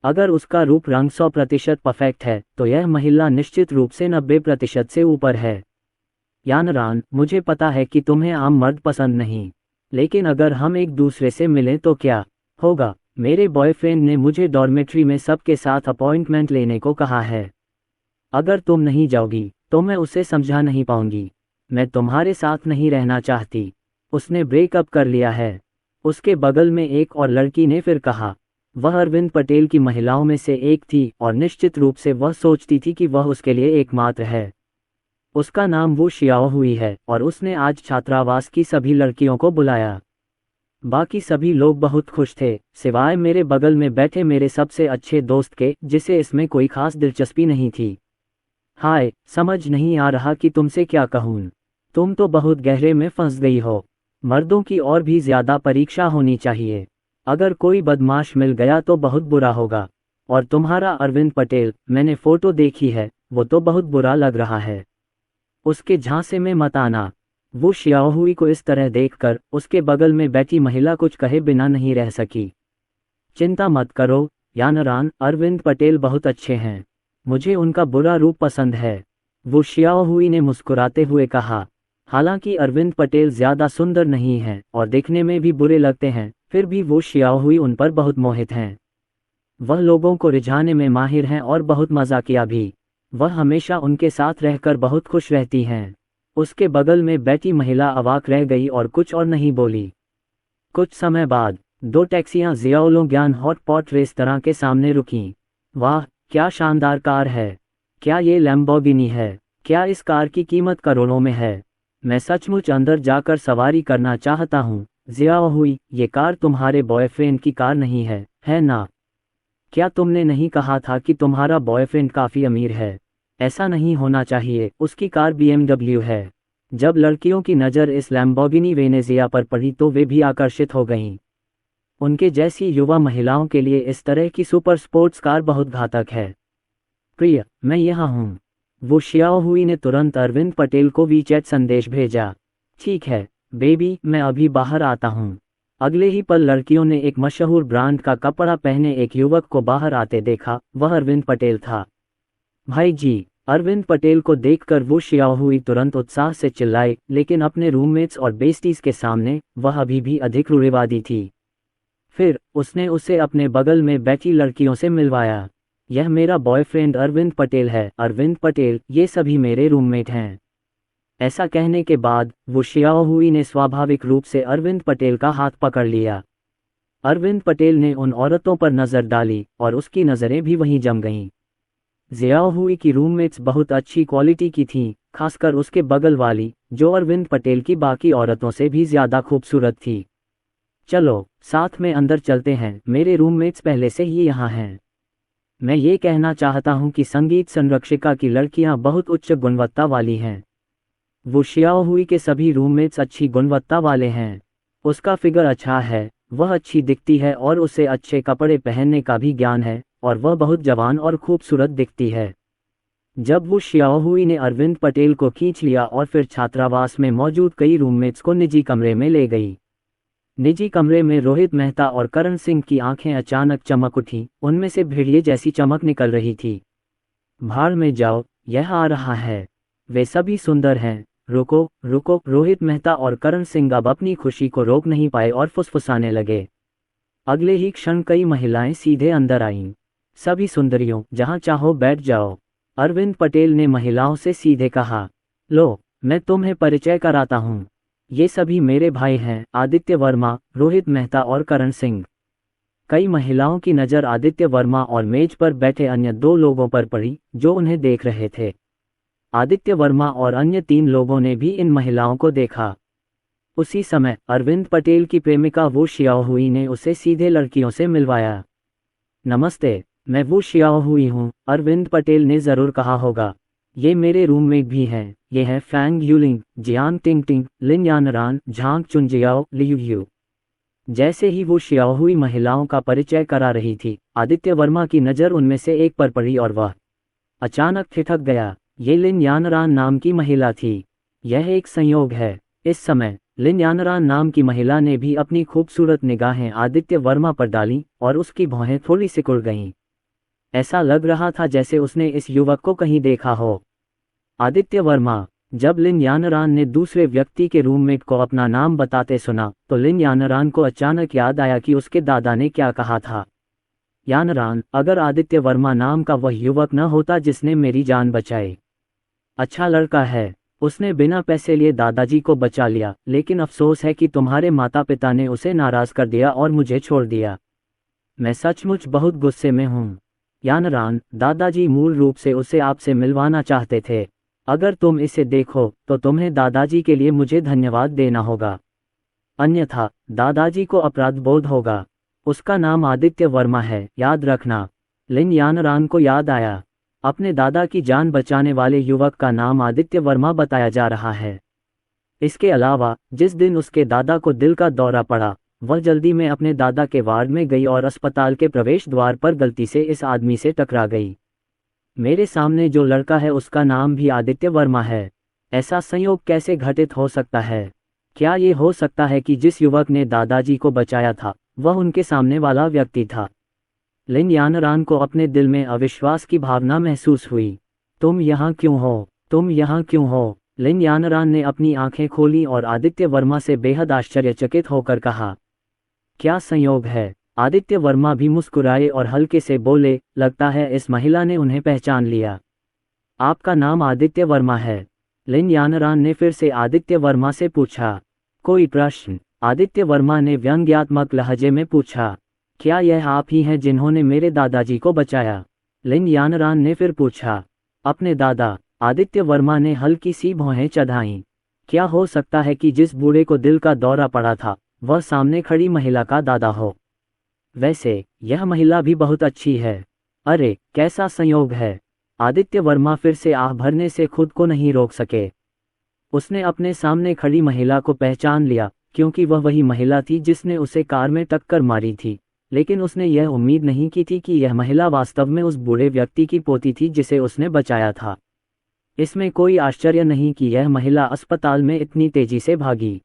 अगर उसका रूप रंग 100% परफेक्ट है, तो यह महिला निश्चित रूप से 90% से ऊपर है। यानरान, मुझे पता है कि तुम्हें आम मर्द पसंद नहीं, लेकिन अगर हम एक दूसरे से मिलें तो क्या होगा? मेरे बॉयफ्रेंड ने मुझे डॉर्मेट्री में सबके साथ अपॉइंटमेंट लेने को कहा है। अगर तुम नहीं जाओगी तो मैं उसे समझा नहीं पाऊंगी। मैं तुम्हारे साथ नहीं रहना चाहती। उसने ब्रेकअप कर लिया है। उसके बगल में एक और लड़की ने फिर कहा। वह अरविंद पटेल की महिलाओं में से एक थी और निश्चित रूप से वह सोचती थी कि वह उसके लिए एकमात्र है। उसका नाम वू शियाओहुई है और उसने आज छात्रावास की सभी लड़कियों को बुलाया। बाकी सभी लोग बहुत खुश थे, सिवाय मेरे बगल में बैठे मेरे सबसे अच्छे दोस्त के, जिसे इसमें कोई खास दिलचस्पी नहीं थी। हाय, समझ नहीं आ रहा कि तुमसे क्या कहूँ। तुम तो बहुत गहरे में फंस गई हो। मर्दों की और भी ज्यादा परीक्षा होनी चाहिए। अगर कोई बदमाश मिल गया तो बहुत बुरा होगा। और तुम्हारा अरविंद पटेल, मैंने फोटो देखी है, वो तो बहुत बुरा लग रहा है। उसके झांसे में मत आना। वो शियाओहुई को इस तरह देखकर उसके बगल में बैठी महिला कुछ कहे बिना नहीं रह सकी। चिंता मत करो यानरान, अरविंद पटेल बहुत अच्छे हैं। मुझे उनका बुरा रूप पसंद है। वो शियाओहुई ने मुस्कुराते हुए कहा। हालांकि अरविंद पटेल ज्यादा सुंदर नहीं हैं और दिखने में भी बुरे लगते हैं, फिर भी वो शियाओहुई उन पर बहुत मोहित हैं। वह लोगों को रिझाने में माहिर हैं और बहुत मजाकिया भी। वह हमेशा उनके साथ रहकर बहुत खुश रहती हैं। उसके बगल में बैठी महिला अवाक रह गई और कुछ और नहीं बोली। कुछ समय बाद 2 टैक्सियां जियाओलोंग्यान हॉट पॉट रेस्तरां के सामने रुकीं। वाह, क्या शानदार कार है। क्या ये लैम्बोर्गिनी है? क्या इस कार की कीमत करोड़ों में है? मैं सचमुच अंदर जाकर सवारी करना चाहता हूँ। जियाओहुई, ये कार तुम्हारे बॉयफ्रेंड की कार नहीं है ना? क्या तुमने नहीं कहा था कि तुम्हारा बॉयफ्रेंड काफी अमीर है? ऐसा नहीं होना चाहिए, उसकी कार BMW है। जब लड़कियों की नज़र इस लैम्बोर्गिनी वेनेजिया पर पड़ी तो वे भी आकर्षित हो गईं। उनके जैसी युवा महिलाओं के लिए इस तरह की सुपर स्पोर्ट्स कार बहुत घातक है। प्रिय, मैं यहाँ हूँ। वो शियाओहुई ने तुरंत अरविंद पटेल को वीचैट संदेश भेजा। ठीक है बेबी, मैं अभी बाहर आता हूँ। अगले ही पल लड़कियों ने एक मशहूर ब्रांड का कपड़ा पहने एक युवक को बाहर आते देखा। वह अरविंद पटेल था। भाई जी, अरविंद पटेल को देखकर वो शियाओहुई तुरंत उत्साह से चिल्लाई, लेकिन अपने रूममेट्स और बेस्टीज के सामने वह अभी भी अधिक रूढ़िवादी थी। फिर उसने उसे अपने बगल में बैठी लड़कियों से मिलवाया। यह मेरा बॉयफ्रेंड अरविंद पटेल है। अरविंद पटेल, ये सभी मेरे रूममेट हैं। ऐसा कहने के बाद वो शियाओहुई ने स्वाभाविक रूप से अरविंद पटेल का हाथ पकड़ लिया। अरविंद पटेल ने उन औरतों पर नजर डाली और उसकी नजरें भी वहीं जम गईं। जियाओहुई की रूममेट्स बहुत अच्छी क्वालिटी की थीं, खासकर उसके बगल वाली, जो अरविंद पटेल की बाकी औरतों से भी ज्यादा खूबसूरत थी। चलो साथ में अंदर चलते हैं, मेरे रूममेट्स पहले से ही यहाँ हैं। मैं ये कहना चाहता हूँ कि संगीत संरक्षिका की लड़कियाँ बहुत उच्च गुणवत्ता वाली हैं। वो शियाओहुई के सभी रूममेट्स अच्छी गुणवत्ता वाले हैं। उसका फिगर अच्छा है, वह अच्छी दिखती है और उसे अच्छे कपड़े पहनने का भी ज्ञान है, और वह बहुत जवान और खूबसूरत दिखती है। जब वो शियाओहुई ने अरविंद पटेल को खींच लिया और फिर छात्रावास में मौजूद कई रूममेट्स को निजी कमरे में ले गई। निजी कमरे में रोहित मेहता और करण सिंह की आंखें अचानक चमक उठी, उनमें से भेड़िए जैसी चमक निकल रही थी। भाड़ में जाओ, यह आ रहा है। वे सभी सुंदर हैं। रुको रुको, रोहित मेहता और करण सिंह अब अपनी खुशी को रोक नहीं पाए और फुसफुसाने लगे। अगले ही क्षण कई महिलाएं सीधे अंदर आईं। सभी सुंदरियों, जहां चाहो बैठ जाओ। अरविंद पटेल ने महिलाओं से सीधे कहा। लो, मैं तुम्हें परिचय कराता हूँ। ये सभी मेरे भाई हैं, आदित्य वर्मा, रोहित मेहता और करण सिंह। कई महिलाओं की नज़र आदित्य वर्मा और मेज पर बैठे अन्य 2 लोगों पर पड़ी, जो उन्हें देख रहे थे। आदित्य वर्मा और अन्य 3 लोगों ने भी इन महिलाओं को देखा। उसी समय अरविंद पटेल की प्रेमिका वो शियाओहुई ने उसे सीधे लड़कियों से मिलवाया। नमस्ते, मैं वो शियाओहुई हूँ, अरविंद पटेल ने जरूर कहा होगा। ये मेरे रूममेट भी हैं, ये हैं Fang Yuling, Jiang Tingting, Lin Yanran, Zhang Chunjiao, Liu Yu. जैसे ही वो शियाओहुई महिलाओं का परिचय करा रही थी, आदित्य वर्मा की नज़र उनमें से एक पर पड़ी और वह अचानक ठिठक गया। ये लिन यानरान नाम की महिला थी। यह एक संयोग है। इस समय लिन यानरान नाम की महिला ने भी अपनी खूबसूरत निगाहें आदित्य वर्मा पर डालीं और उसकी भौहें थोड़ी सिकुड़ गईं। ऐसा लग रहा था जैसे उसने इस युवक को कहीं देखा हो। आदित्य वर्मा। जब लिन यानरान ने दूसरे व्यक्ति के रूममेट को अपना नाम बताते सुना तो लिन यानरान को अचानक याद आया कि उसके दादा ने क्या कहा था। यानरान, अगर आदित्य वर्मा नाम का वह युवक न होता जिसने मेरी जान बचाई। अच्छा लड़का है, उसने बिना पैसे लिए दादाजी को बचा लिया, लेकिन अफसोस है कि तुम्हारे माता पिता ने उसे नाराज कर दिया और मुझे छोड़ दिया। मैं सचमुच बहुत गुस्से में हूँ। यानरान, दादाजी मूल रूप से उसे आपसे मिलवाना चाहते थे। अगर तुम इसे देखो तो तुम्हें दादाजी के लिए मुझे धन्यवाद देना होगा, अन्यथा दादाजी को अपराध बोध होगा। उसका नाम आदित्य वर्मा है, याद रखना। लिन यानरान को याद आया, अपने दादा की जान बचाने वाले युवक का नाम आदित्य वर्मा बताया जा रहा है। इसके अलावा जिस दिन उसके दादा को दिल का दौरा पड़ा, वह जल्दी में अपने दादा के वार्ड में गई और अस्पताल के प्रवेश द्वार पर गलती से इस आदमी से टकरा गई। मेरे सामने जो लड़का है उसका नाम भी आदित्य वर्मा है। ऐसा संयोग कैसे घटित हो सकता है? क्या ये हो सकता है कि जिस युवक ने दादाजी को बचाया था वह उनके सामने वाला व्यक्ति था? लिन यानरान को अपने दिल में अविश्वास की भावना महसूस हुई। तुम यहाँ क्यों हो? तुम यहाँ क्यों हो? लिन यानरान ने अपनी आंखें खोली और आदित्य वर्मा से बेहद आश्चर्यचकित होकर कहा, क्या संयोग है? आदित्य वर्मा भी मुस्कुराए और हल्के से बोले, लगता है इस महिला ने उन्हें पहचान लिया। आपका नाम आदित्य वर्मा है? लिन यानरान ने फिर से आदित्य वर्मा से पूछा। कोई प्रश्न? आदित्य वर्मा ने व्यंग्यात्मक लहजे में पूछा। क्या यह आप ही हैं जिन्होंने मेरे दादाजी को बचाया? लिन यानरान ने फिर पूछा। अपने दादा? आदित्य वर्मा ने हल्की सी भौहें चढ़ाईं। क्या हो सकता है कि जिस बूढ़े को दिल का दौरा पड़ा था वह सामने खड़ी महिला का दादा हो? वैसे यह महिला भी बहुत अच्छी है। अरे कैसा संयोग है! आदित्य वर्मा फिर से आह भरने से खुद को नहीं रोक सके। उसने अपने सामने खड़ी महिला को पहचान लिया, क्योंकि वह वही महिला थी जिसने उसे कार में टक्कर मारी थी, लेकिन उसने यह उम्मीद नहीं की थी कि यह महिला वास्तव में उस बूढ़े व्यक्ति की पोती थी जिसे उसने बचाया था। इसमें कोई आश्चर्य नहीं कि यह महिला अस्पताल में इतनी तेजी से भागी।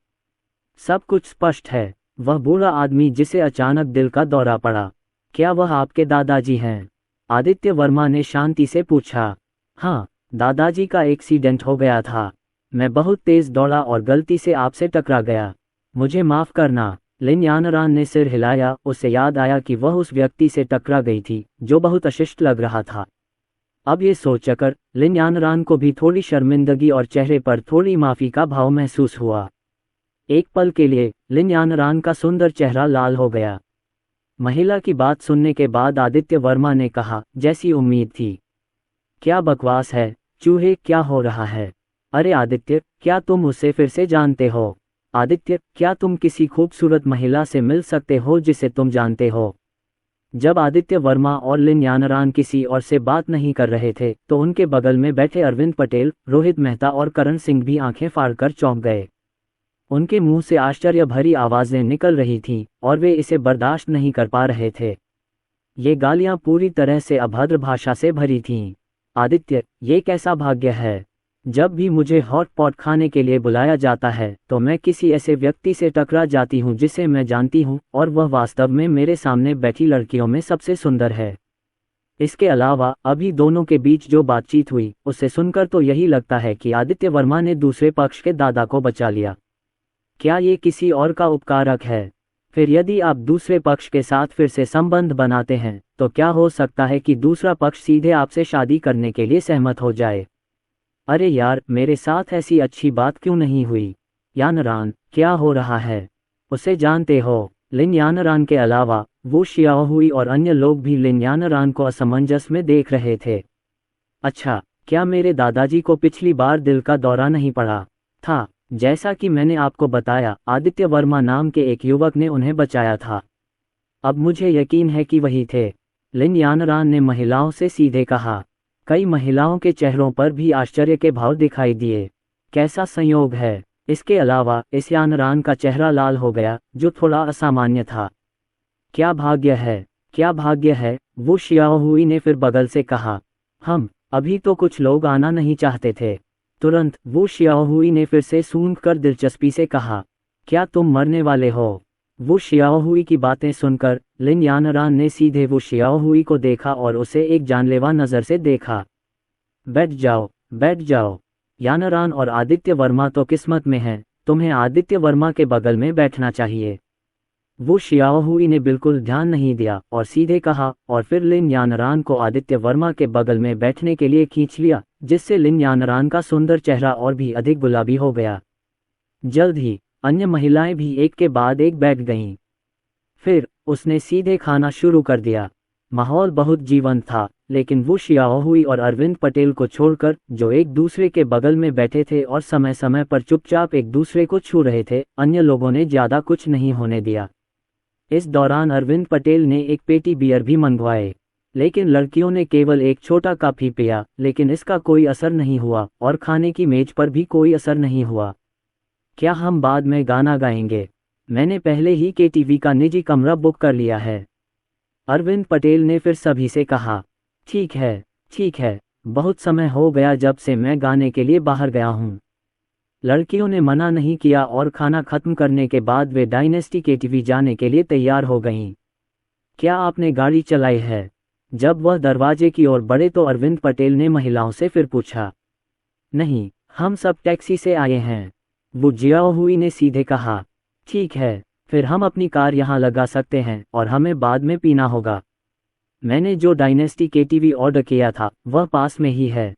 सब कुछ स्पष्ट है। वह बूढ़ा आदमी जिसे अचानक दिल का दौरा पड़ा, क्या वह आपके दादाजी हैं? आदित्य वर्मा ने शांति से पूछा। हाँ, दादाजी का एक्सीडेंट हो गया था। मैं बहुत तेज दौड़ा और गलती से आपसे टकरा गया। मुझे माफ़ करना। लिन यानरान ने सिर हिलाया। उसे याद आया कि वह उस व्यक्ति से टकरा गई थी जो बहुत अशिष्ट लग रहा था। अब ये सोचकर लिन यानरान को भी थोड़ी शर्मिंदगी और चेहरे पर थोड़ी माफ़ी का भाव महसूस हुआ। एक पल के लिए लिन यानरान का सुंदर चेहरा लाल हो गया। महिला की बात सुनने के बाद आदित्य वर्मा ने कहा, जैसी उम्मीद थी। क्या बकवास है, चूहे, क्या हो रहा है? अरे आदित्य, क्या तुम उसे फिर से जानते हो? आदित्य, क्या तुम किसी खूबसूरत महिला से मिल सकते हो जिसे तुम जानते हो? जब आदित्य वर्मा और लिन यानरान किसी और से बात नहीं कर रहे थे तो उनके बगल में बैठे अरविंद पटेल, रोहित मेहता और करण सिंह भी आंखें फाड़कर चौंक गए। उनके मुंह से आश्चर्य भरी आवाज़ें निकल रही थीं और वे इसे बर्दाश्त नहीं कर पा रहे थे। ये गालियां पूरी तरह से अभद्र भाषा से भरी थीं। आदित्य, ये कैसा भाग्य है! जब भी मुझे हॉट पॉट खाने के लिए बुलाया जाता है तो मैं किसी ऐसे व्यक्ति से टकरा जाती हूँ जिसे मैं जानती हूँ, और वह वास्तव में मेरे सामने बैठी लड़कियों में सबसे सुंदर है। इसके अलावा अभी दोनों के बीच जो बातचीत हुई उसे सुनकर तो यही लगता है कि आदित्य वर्मा ने दूसरे पक्ष के दादा को बचा लिया। क्या ये किसी और का उपकारक है? फिर यदि आप दूसरे पक्ष के साथ फिर से संबंध बनाते हैं तो क्या हो सकता है कि दूसरा पक्ष सीधे आपसे शादी करने के लिए सहमत हो जाए? अरे यार, मेरे साथ ऐसी अच्छी बात क्यों नहीं हुई? यानरान, क्या हो रहा है? उसे जानते हो? लिन यानरान के अलावा वो शियाओहुई और अन्य लोग भी लिन यानरान को असमंजस में देख रहे थे। अच्छा, क्या मेरे दादाजी को पिछली बार दिल का दौरा नहीं पड़ा था? जैसा कि मैंने आपको बताया, आदित्य वर्मा नाम के एक युवक ने उन्हें बचाया था। अब मुझे यकीन है कि वही थे। लिन यानरान ने महिलाओं से सीधे कहा। कई महिलाओं के चेहरों पर भी आश्चर्य के भाव दिखाई दिए। कैसा संयोग है। इसके अलावा इस यानरान का चेहरा लाल हो गया, जो थोड़ा असामान्य था। क्या भाग्य है, क्या भाग्य है, वो शियाओहुई ने फिर बगल से कहा। हम अभी तो कुछ लोग आना नहीं चाहते थे। तुरंत वो शियाओहुई ने फिर से सूंघकर दिलचस्पी से कहा, क्या तुम मरने वाले हो? वो शियाओहुई की बातें सुनकर लिन यानरान ने सीधे वो शियाओहुई को देखा और उसे एक जानलेवा नज़र से देखा। बैठ जाओ, बैठ जाओ। यानरान और आदित्य वर्मा तो किस्मत में हैं, तुम्हें आदित्य वर्मा के बगल में बैठना चाहिए। वो शियाओहुई ने बिल्कुल ध्यान नहीं दिया और सीधे कहा, और फिर लिन यानरान को आदित्य वर्मा के बगल में बैठने के लिए खींच लिया, जिससे लिन यानरान का सुंदर चेहरा और भी अधिक गुलाबी हो गया। जल्द ही अन्य महिलाएं भी एक के बाद एक बैठ गईं। फिर उसने सीधे खाना शुरू कर दिया। माहौल बहुत जीवंत था, लेकिन वो शियाओहुई और अरविंद पटेल को छोड़कर, जो एक दूसरे के बगल में बैठे थे और समय समय पर चुपचाप एक दूसरे को छू रहे थे, अन्य लोगों ने ज्यादा कुछ नहीं होने दिया। इस दौरान अरविंद पटेल ने एक पेटी बियर भी मंगवाए, लेकिन लड़कियों ने केवल एक छोटा कप ही पिया, लेकिन इसका कोई असर नहीं हुआ और खाने की मेज पर भी कोई असर नहीं हुआ। क्या हम बाद में गाना गाएंगे? मैंने पहले ही केटीवी का निजी कमरा बुक कर लिया है। अरविंद पटेल ने फिर सभी से कहा। ठीक है, ठीक है, बहुत समय हो गया जब से मैं गाने के लिए बाहर गया हूँ। लड़कियों ने मना नहीं किया और खाना खत्म करने के बाद वे डायनेस्टी केटीवी जाने के लिए तैयार हो गईं। क्या आपने गाड़ी चलाई है? जब वह दरवाजे की ओर बढ़े तो अरविंद पटेल ने महिलाओं से फिर पूछा। नहीं, हम सब टैक्सी से आए हैं, वो जियाओहुई ने सीधे कहा। ठीक है, फिर हम अपनी कार यहाँ लगा सकते हैं और हमें बाद में पीना होगा। मैंने जो डायनेस्टी केटीवी ऑर्डर किया था वह पास में ही है।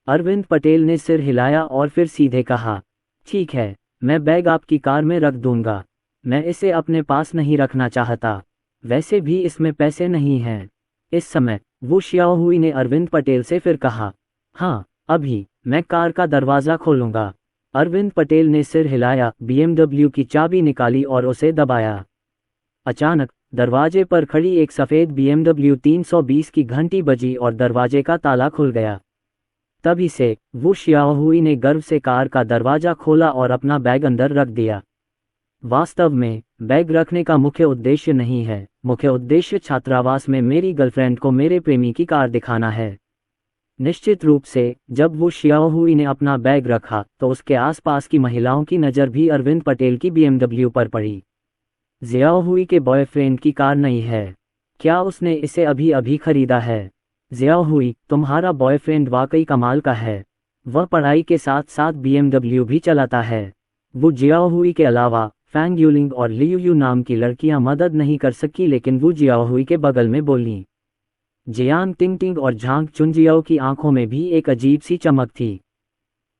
अरविंद पटेल ने सिर हिलाया और फिर सीधे कहा। ठीक है, मैं बैग आपकी कार में रख दूंगा। मैं इसे अपने पास नहीं रखना चाहता, वैसे भी इसमें पैसे नहीं हैं। इस समय वो शियाओहुई ने अरविंद पटेल से फिर कहा। हाँ, अभी मैं कार का दरवाज़ा खोलूंगा। अरविंद पटेल ने सिर हिलाया, बीएमडब्ल्यू की चाबी निकाली और उसे दबाया। अचानक दरवाजे पर खड़ी एक सफ़ेद बीएमडब्ल्यू 320 की घंटी बजी और दरवाजे का ताला खुल गया। तभी से वो शियाओहुई ने गर्व से कार का दरवाज़ा खोला और अपना बैग अंदर रख दिया। वास्तव में बैग रखने का मुख्य उद्देश्य नहीं है, मुख्य उद्देश्य छात्रावास में मेरी गर्लफ्रेंड को मेरे प्रेमी की कार दिखाना है। निश्चित रूप से जब वो शियाओहुई ने अपना बैग रखा तो उसके आसपास की महिलाओं की नज़र भी अरविंद पटेल की बीएमडब्ल्यू पर पड़ी। जियाओहुई के बॉयफ्रेंड की कार नहीं है। क्या उसने इसे अभी अभी खरीदा है? जियाओहुई, तुम्हारा बॉयफ्रेंड वाकई कमाल का है। वह पढ़ाई के साथ साथ बीएमडब्ल्यू भी चलाता है। वो जियाओहुई के अलावा फैंग यूलिंग और लियू नाम की लड़कियां मदद नहीं कर सकी, लेकिन वो जियाओहुई के बगल में बोलीं। जियांग टिंगटिंग और झांग चुनजियाओ की आंखों में भी एक अजीब सी चमक थी।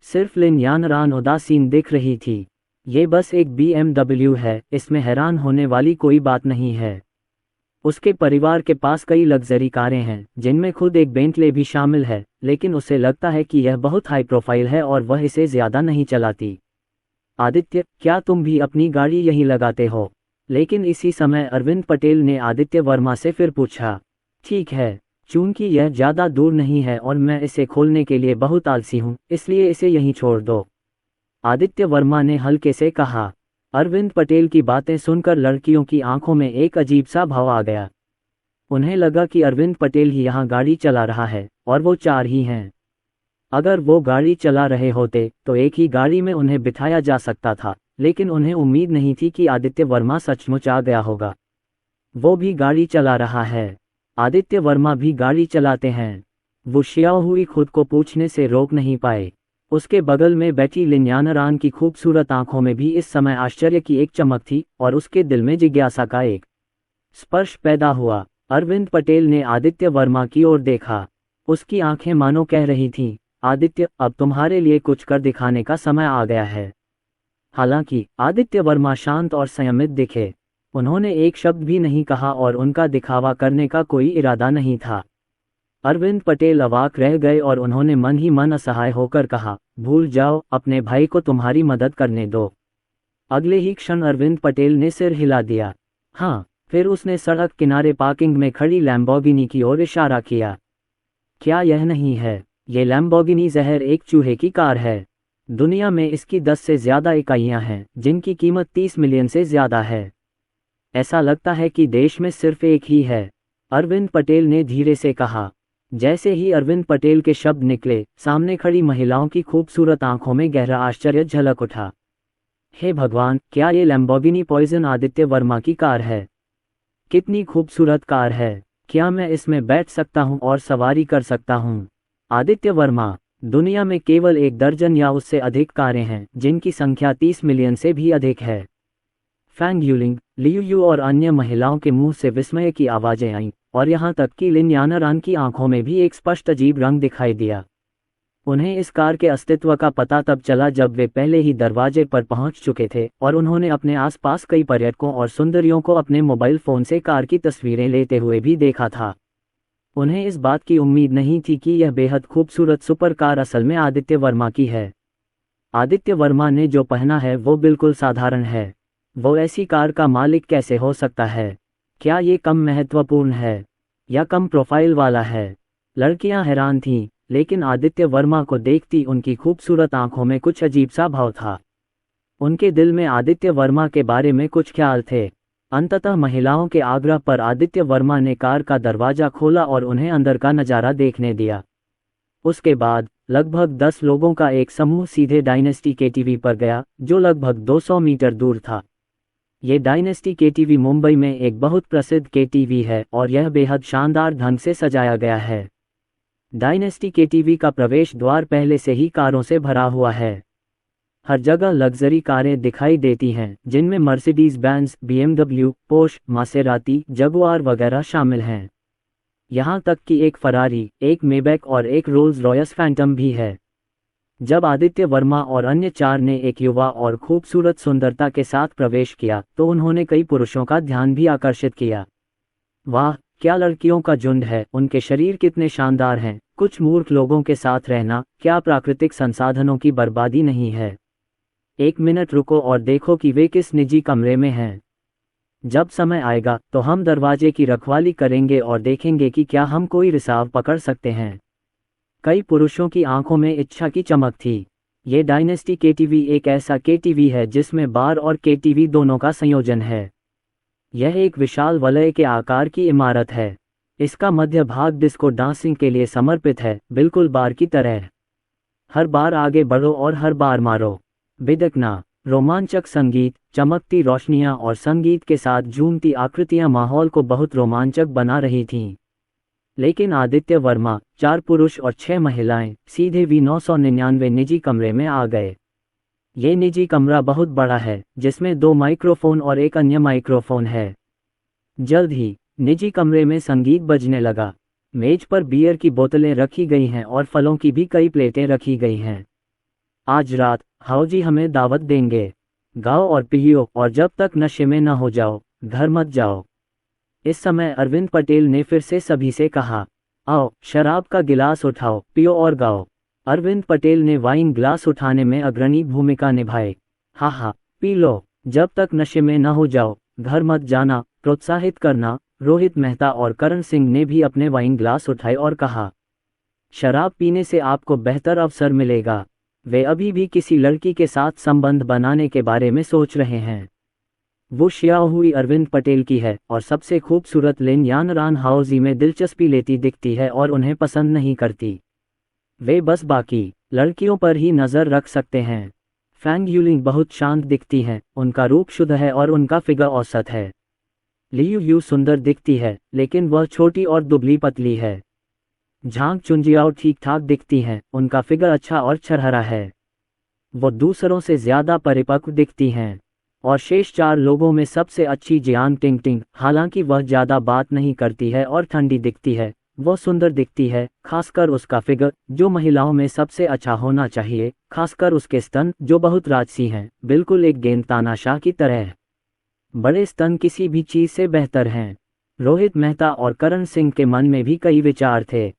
सिर्फ लिन यानरान उदासीन दिख रही थी। ये बस एक बीएमडब्ल्यू है, इसमें हैरान होने वाली कोई बात नहीं है। उसके परिवार के पास कई लग्जरी कारें हैं, जिनमें खुद एक बेंटले भी शामिल है, लेकिन उसे लगता है कि यह बहुत हाई प्रोफाइल है और वह इसे ज्यादा नहीं चलाती। आदित्य, क्या तुम भी अपनी गाड़ी यहीं लगाते हो? लेकिन इसी समय अरविंद पटेल ने आदित्य वर्मा से फिर पूछा। ठीक है, चूंकि यह ज़्यादा दूर नहीं है और मैं इसे खोलने के लिए बहुत आलसी हूँ, इसलिए इसे यहीं छोड़ दो, आदित्य वर्मा ने हल्के से कहा। अरविंद पटेल की बातें सुनकर लड़कियों की आंखों में एक अजीब सा भाव आ गया। उन्हें लगा कि अरविंद पटेल ही यहाँ गाड़ी चला रहा है और वो चार ही हैं। अगर वो गाड़ी चला रहे होते तो एक ही गाड़ी में उन्हें बिठाया जा सकता था, लेकिन उन्हें उम्मीद नहीं थी कि आदित्य वर्मा सचमुच आ गया होगा। वो भी गाड़ी चला रहा है। आदित्य वर्मा भी गाड़ी चलाते हैं। वो शियाओहुई खुद को पूछने से रोक नहीं पाए। उसके बगल में बैठी लिन यानरान की खूबसूरत आंखों में भी इस समय आश्चर्य की एक चमक थी और उसके दिल में जिज्ञासा का एक स्पर्श पैदा हुआ। अरविंद पटेल ने आदित्य वर्मा की ओर देखा। उसकी आंखें मानो कह रही थीं, आदित्य, अब तुम्हारे लिए कुछ कर दिखाने का समय आ गया है। हालांकि आदित्य वर्मा शांत और संयमित दिखे। उन्होंने एक शब्द भी नहीं कहा और उनका दिखावा करने का कोई इरादा नहीं था। अरविंद पटेल अवाक रह गए और उन्होंने मन ही मन असहाय होकर कहा, भूल जाओ, अपने भाई को तुम्हारी मदद करने दो। अगले ही क्षण अरविंद पटेल ने सिर हिला दिया। हाँ, फिर उसने सड़क किनारे पार्किंग में खड़ी लैम्बोर्गिनी की ओर इशारा किया। क्या यह नहीं है? ये लैम्बोर्गिनी ज़हर एक चूहे की कार है। दुनिया में इसकी 10 से ज़्यादा इकाइयाँ हैं, जिनकी कीमत 30 मिलियन से ज़्यादा है। ऐसा लगता है कि देश में सिर्फ एक ही है, अरविंद पटेल ने धीरे से कहा। जैसे ही अरविंद पटेल के शब्द निकले, सामने खड़ी महिलाओं की खूबसूरत आंखों में गहरा आश्चर्य झलक उठा। हे भगवान, क्या ये लैम्बोर्गिनी पॉइजन आदित्य वर्मा की कार है? कितनी खूबसूरत कार है! क्या मैं इसमें बैठ सकता हूँ और सवारी कर सकता हूँ? आदित्य वर्मा, दुनिया में केवल 1 दर्जन या उससे अधिक कारें हैं, जिनकी संख्या 30 मिलियन से भी अधिक है। फैंग यूलिंग, लियू यू और अन्य महिलाओं के मुंह से विस्मय की आवाजें आईं, और यहाँ तक कि लिन यानारान की आंखों में भी एक स्पष्ट अजीब रंग दिखाई दिया। उन्हें इस कार के अस्तित्व का पता तब चला जब वे पहले ही दरवाजे पर पहुंच चुके थे और उन्होंने अपने आसपास कई पर्यटकों और सुंदरियों को अपने मोबाइल फ़ोन से कार की तस्वीरें लेते हुए भी देखा था। उन्हें इस बात की उम्मीद नहीं थी कि यह बेहद खूबसूरत सुपर कार असल में आदित्य वर्मा की है। आदित्य वर्मा ने जो पहना है वो बिल्कुल साधारण है। वो ऐसी कार का मालिक कैसे हो सकता है? क्या ये कम महत्वपूर्ण है या कम प्रोफाइल वाला है? लड़कियां हैरान थीं, लेकिन आदित्य वर्मा को देखती उनकी खूबसूरत आंखों में कुछ अजीब सा भाव था। उनके दिल में आदित्य वर्मा के बारे में कुछ ख्याल थे। अंततः महिलाओं के आग्रह पर आदित्य वर्मा ने कार का दरवाजा खोला और उन्हें अंदर का नज़ारा देखने दिया। उसके बाद लगभग 10 लोगों का एक समूह सीधे डायनेस्टी केटीवी पर गया, जो लगभग 200 मीटर दूर था। ये डायनेस्टी केटीवी मुंबई में एक बहुत प्रसिद्ध केटीवी है और यह बेहद शानदार ढंग से सजाया गया है। डायनेस्टी केटीवी का प्रवेश द्वार पहले से ही कारों से भरा हुआ है। हर जगह लग्जरी कारें दिखाई देती हैं, जिनमें Mercedes Benz, BMW, Porsche, Maserati, Jaguar वगैरह शामिल हैं। यहाँ तक कि एक फरारी, एक मेबैक और एक रोल्स रॉयस फैंटम भी है। जब आदित्य वर्मा और अन्य 4 ने एक युवा और खूबसूरत सुंदरता के साथ प्रवेश किया, तो उन्होंने कई पुरुषों का ध्यान भी आकर्षित किया। वाह, क्या लड़कियों का झुंड है! उनके शरीर कितने शानदार हैं! कुछ मूर्ख लोगों के साथ रहना, क्या प्राकृतिक संसाधनों की बर्बादी नहीं है? 1 मिनट रुको और देखो कि वे किस निजी कमरे में हैं। जब समय आएगा तो हम दरवाजे की रखवाली करेंगे और देखेंगे कि क्या हम कोई रिसाव पकड़ सकते हैं। कई पुरुषों की आंखों में इच्छा की चमक थी। ये डायनेस्टी केटीवी एक ऐसा केटीवी है जिसमें बार और केटीवी दोनों का संयोजन है। यह एक विशाल वलय के आकार की इमारत है। इसका मध्य भाग डिस्को डांसिंग के लिए समर्पित है, बिल्कुल बार की तरह। हर बार आगे बढ़ो और हर बार मारो। बिदकना, रोमांचक संगीत, चमकती रोशनियां और संगीत के साथ झूमती आकृतियां माहौल को बहुत रोमांचक बना रही थीं। लेकिन आदित्य वर्मा, 4 पुरुष और 6 महिलाएं सीधे V999 निजी कमरे में आ गए। ये निजी कमरा बहुत बड़ा है, जिसमें 2 माइक्रोफोन और एक अन्य माइक्रोफोन है। जल्द ही निजी कमरे में संगीत बजने लगा। मेज पर बियर की बोतलें रखी गई हैं और फलों की भी कई प्लेटें रखी गई हैं। आज रात हाउजी हमें दावत देंगे। गाओ और पियो, और जब तक नशे में न हो जाओ, घर मत जाओ। इस समय अरविंद पटेल ने फिर से सभी से कहा, आओ, शराब का गिलास उठाओ, पियो और गाओ। अरविंद पटेल ने वाइन ग्लास उठाने में अग्रणी भूमिका निभाई। हा, पी लो, जब तक नशे में न हो जाओ, घर मत जाना, प्रोत्साहित करना। रोहित मेहता और करण सिंह ने भी अपने वाइन ग्लास उठाए और कहा, शराब पीने से आपको बेहतर अवसर मिलेगा। वे अभी भी किसी लड़की के साथ संबंध बनाने के बारे में सोच रहे हैं। वो शिया हुई अरविंद पटेल की है और सबसे खूबसूरत लिन यानरान हाउजी में दिलचस्पी लेती दिखती है और उन्हें पसंद नहीं करती। वे बस बाकी लड़कियों पर ही नज़र रख सकते हैं। फैंग यूलिंग बहुत शांत दिखती हैं, उनका रूप शुद्ध है और उनका फिगर औसत है। लियू यू सुंदर दिखती है, लेकिन वह छोटी और दुबली पतली है। झांग चुंजियाओ ठीक ठाक दिखती हैं, उनका फिगर अच्छा और छरहरा है। वो दूसरों से ज़्यादा परिपक्व दिखती हैं। और शेष 4 लोगों में सबसे अच्छी जियांग टिंग टिंग, हालांकि वह ज़्यादा बात नहीं करती है और ठंडी दिखती है। वो सुंदर दिखती है, खासकर उसका फिगर, जो महिलाओं में सबसे अच्छा होना चाहिए, खासकर उसके स्तन, जो बहुत राजसी हैं, बिल्कुल एक गेंद तानाशाह की तरह। बड़े स्तन किसी भी चीज़ से बेहतर हैं। रोहित मेहता और करण सिंह के मन में भी कई विचार थे।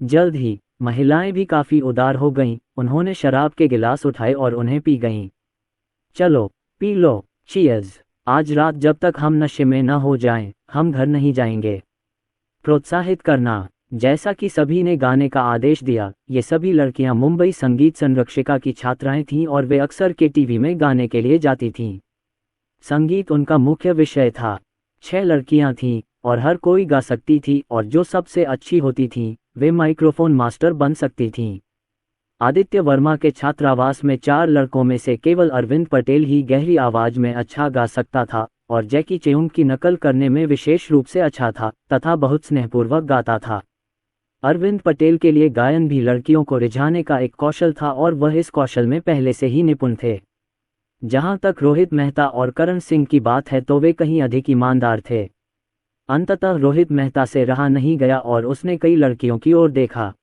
जल्द ही महिलाएं भी काफ़ी उदार हो गईं, उन्होंने शराब के गिलास उठाए और उन्हें पी गईं। चलो, पी लो, चीयर्स। आज रात जब तक हम नशे में न हो जाएं, हम घर नहीं जाएंगे। प्रोत्साहित करना। जैसा कि सभी ने गाने का आदेश दिया। ये सभी लड़कियां मुंबई संगीत संरक्षिका की छात्राएं थीं और वे अक्सर केटीवी में गाने के लिए जाती थीं। संगीत उनका मुख्य विषय था। 6 लड़कियां थीं और हर कोई गा सकती थी और जो सबसे अच्छी होती थीं वे माइक्रोफोन मास्टर बन सकती थीं। आदित्य वर्मा के छात्रावास में 4 लड़कों में से केवल अरविंद पटेल ही गहरी आवाज में अच्छा गा सकता था और जैकी चेउन की नकल करने में विशेष रूप से अच्छा था तथा बहुत स्नेहपूर्वक गाता था। अरविंद पटेल के लिए गायन भी लड़कियों को रिझाने का एक कौशल था और वह इस कौशल में पहले से ही निपुण थे। जहां तक रोहित मेहता और करण सिंह की बात है तो वे कहीं अधिक ईमानदार थे। अंततः रोहित मेहता से रहा नहीं गया और उसने कई लड़कियों की ओर देखा।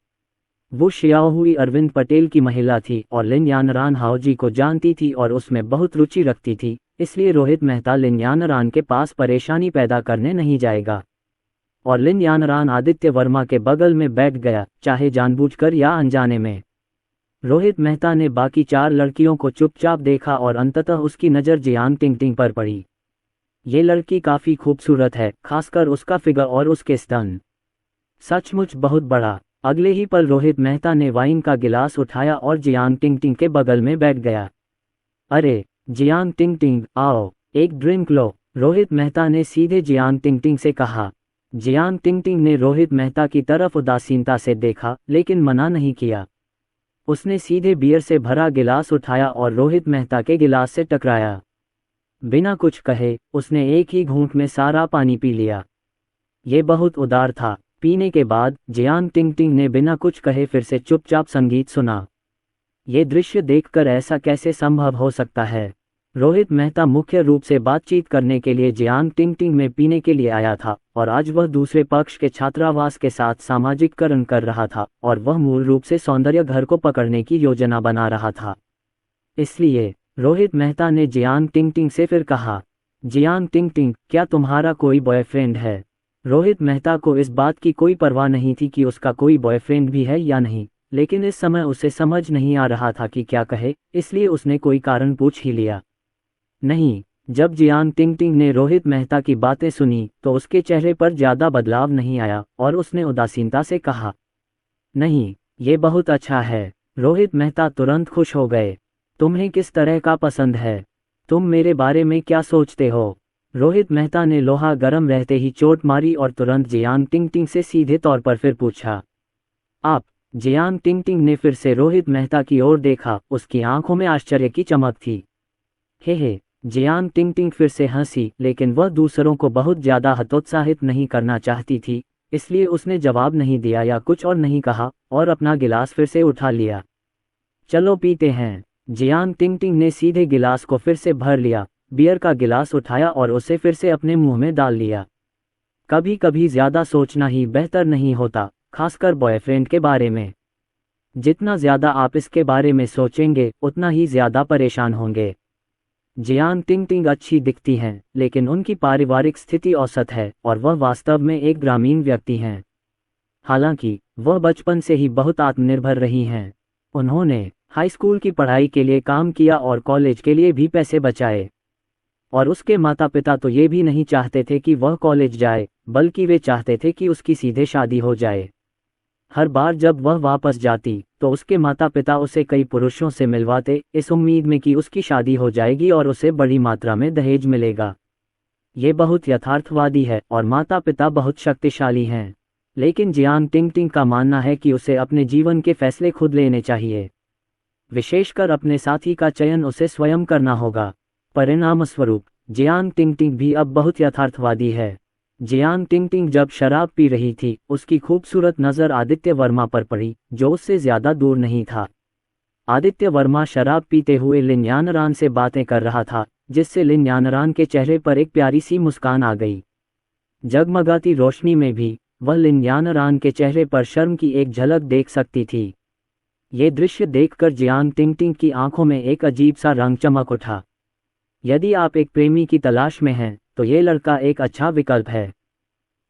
वो शियाओहुई अरविंद पटेल की महिला थी और लिन यानरान हाओजी को जानती थी और उसमें बहुत रुचि रखती थी, इसलिए रोहित मेहता लिन यानरान के पास परेशानी पैदा करने नहीं जाएगा। और लिन यानरान आदित्य वर्मा के बगल में बैठ गया, चाहे जानबूझकर या अनजाने में। रोहित मेहता ने बाकी 4 लड़कियों को चुपचाप देखा और अंततः उसकी नज़र जियांग टिंगटिंग पर पड़ी। ये लड़की काफ़ी खूबसूरत है, खासकर उसका फिगर और उसके स्तन सचमुच बहुत बड़ा। अगले ही पल रोहित मेहता ने वाइन का गिलास उठाया और जियांग टिंगटिंग के बगल में बैठ गया। अरे जियांग टिंगटिंग, आओ एक ड्रिंक लो, रोहित मेहता ने सीधे जियांग टिंगटिंग से कहा। जियांग टिंगटिंग ने रोहित मेहता की तरफ उदासीनता से देखा लेकिन मना नहीं किया। उसने सीधे बियर से भरा गिलास उठाया और रोहित मेहता के गिलास से टकराया। बिना कुछ कहे उसने एक ही घूंट में सारा पानी पी लिया। ये बहुत उदार था। पीने के बाद जियांग टिंगटिंग ने बिना कुछ कहे फिर से चुपचाप संगीत सुना। ये दृश्य देखकर ऐसा कैसे संभव हो सकता है? रोहित मेहता मुख्य रूप से बातचीत करने के लिए जियांग टिंगटिंग में पीने के लिए आया था और आज वह दूसरे पक्ष के छात्रावास के साथ सामाजिककरण कर रहा था और वह मूल रूप से सौंदर्य घर को पकड़ने की योजना बना रहा था। इसलिए रोहित मेहता ने जियांग टिंगटिंग से फिर कहा, जियांग टिंगटिंग, क्या तुम्हारा कोई बॉयफ्रेंड है? रोहित मेहता को इस बात की कोई परवाह नहीं थी कि उसका कोई बॉयफ्रेंड भी है या नहीं, लेकिन इस समय उसे समझ नहीं आ रहा था कि क्या कहे, इसलिए उसने कोई कारण पूछ ही लिया। नहीं। जब जियांग टिंगटिंग ने रोहित मेहता की बातें सुनी तो उसके चेहरे पर ज्यादा बदलाव नहीं आया और उसने उदासीनता से कहा, नहीं, ये बहुत अच्छा है। रोहित मेहता तुरंत खुश हो गए। तुम्हें किस तरह का पसंद है? तुम मेरे बारे में क्या सोचते हो? रोहित मेहता ने लोहा गर्म रहते ही चोट मारी और तुरंत जियांग टिंगटिंग से सीधे तौर पर फिर पूछा, आप? जियांग टिंगटिंग ने फिर से रोहित मेहता की ओर देखा, उसकी आंखों में आश्चर्य की चमक थी। हे, जियांग टिंगटिंग फिर से हंसी, लेकिन वह दूसरों को बहुत ज्यादा हतोत्साहित नहीं करना चाहती थी, इसलिए उसने जवाब नहीं दिया या कुछ और नहीं कहा और अपना गिलास फिर से उठा लिया। चलो पीते हैं। जियांग टिंगटिंग ने सीधे गिलास को फिर से भर लिया, बियर का गिलास उठाया और उसे फिर से अपने मुंह में डाल लिया। कभी कभी ज्यादा सोचना ही बेहतर नहीं होता, खासकर बॉयफ्रेंड के बारे में। जितना ज्यादा आप इसके बारे में सोचेंगे उतना ही ज्यादा परेशान होंगे। जियांग टिंगटिंग अच्छी दिखती हैं, लेकिन उनकी पारिवारिक स्थिति औसत है और वह वास्तव में एक ग्रामीण व्यक्ति हैं। हालांकि वह बचपन से ही बहुत आत्मनिर्भर रही हैं। उन्होंने हाई स्कूल की पढ़ाई के लिए काम किया और कॉलेज के लिए भी पैसे बचाए। और उसके माता पिता तो ये भी नहीं चाहते थे कि वह कॉलेज जाए, बल्कि वे चाहते थे कि उसकी सीधे शादी हो जाए। हर बार जब वह वापस जाती तो उसके माता पिता उसे कई पुरुषों से मिलवाते, इस उम्मीद में कि उसकी शादी हो जाएगी और उसे बड़ी मात्रा में दहेज मिलेगा। ये बहुत यथार्थवादी है और माता पिता बहुत शक्तिशाली हैं। लेकिन जियांग टिंगटिंग का मानना है कि उसे अपने जीवन के फैसले खुद लेने चाहिए। विशेषकर अपने साथी का चयन उसे स्वयं करना होगा। परिणामस्वरूप जियांग टिंगटिंग भी अब बहुत यथार्थवादी है। जियांग टिंगटिंग जब शराब पी रही थी, उसकी खूबसूरत नज़र आदित्य वर्मा पर पड़ी, जो उससे ज्यादा दूर नहीं था। आदित्य वर्मा शराब पीते हुए लिन यानरान से बातें कर रहा था, जिससे लिन यानरान के चेहरे पर एक प्यारी सी मुस्कान आ गई। जगमगाती रोशनी में भी वह लिन यानरान के चेहरे पर शर्म की एक झलक देख सकती थी। ये दृश्य देखकर जियांग टिंगटिंग की आंखों में एक अजीब सा रंग चमक उठा। यदि आप एक प्रेमी की तलाश में हैं, तो ये लड़का एक अच्छा विकल्प है।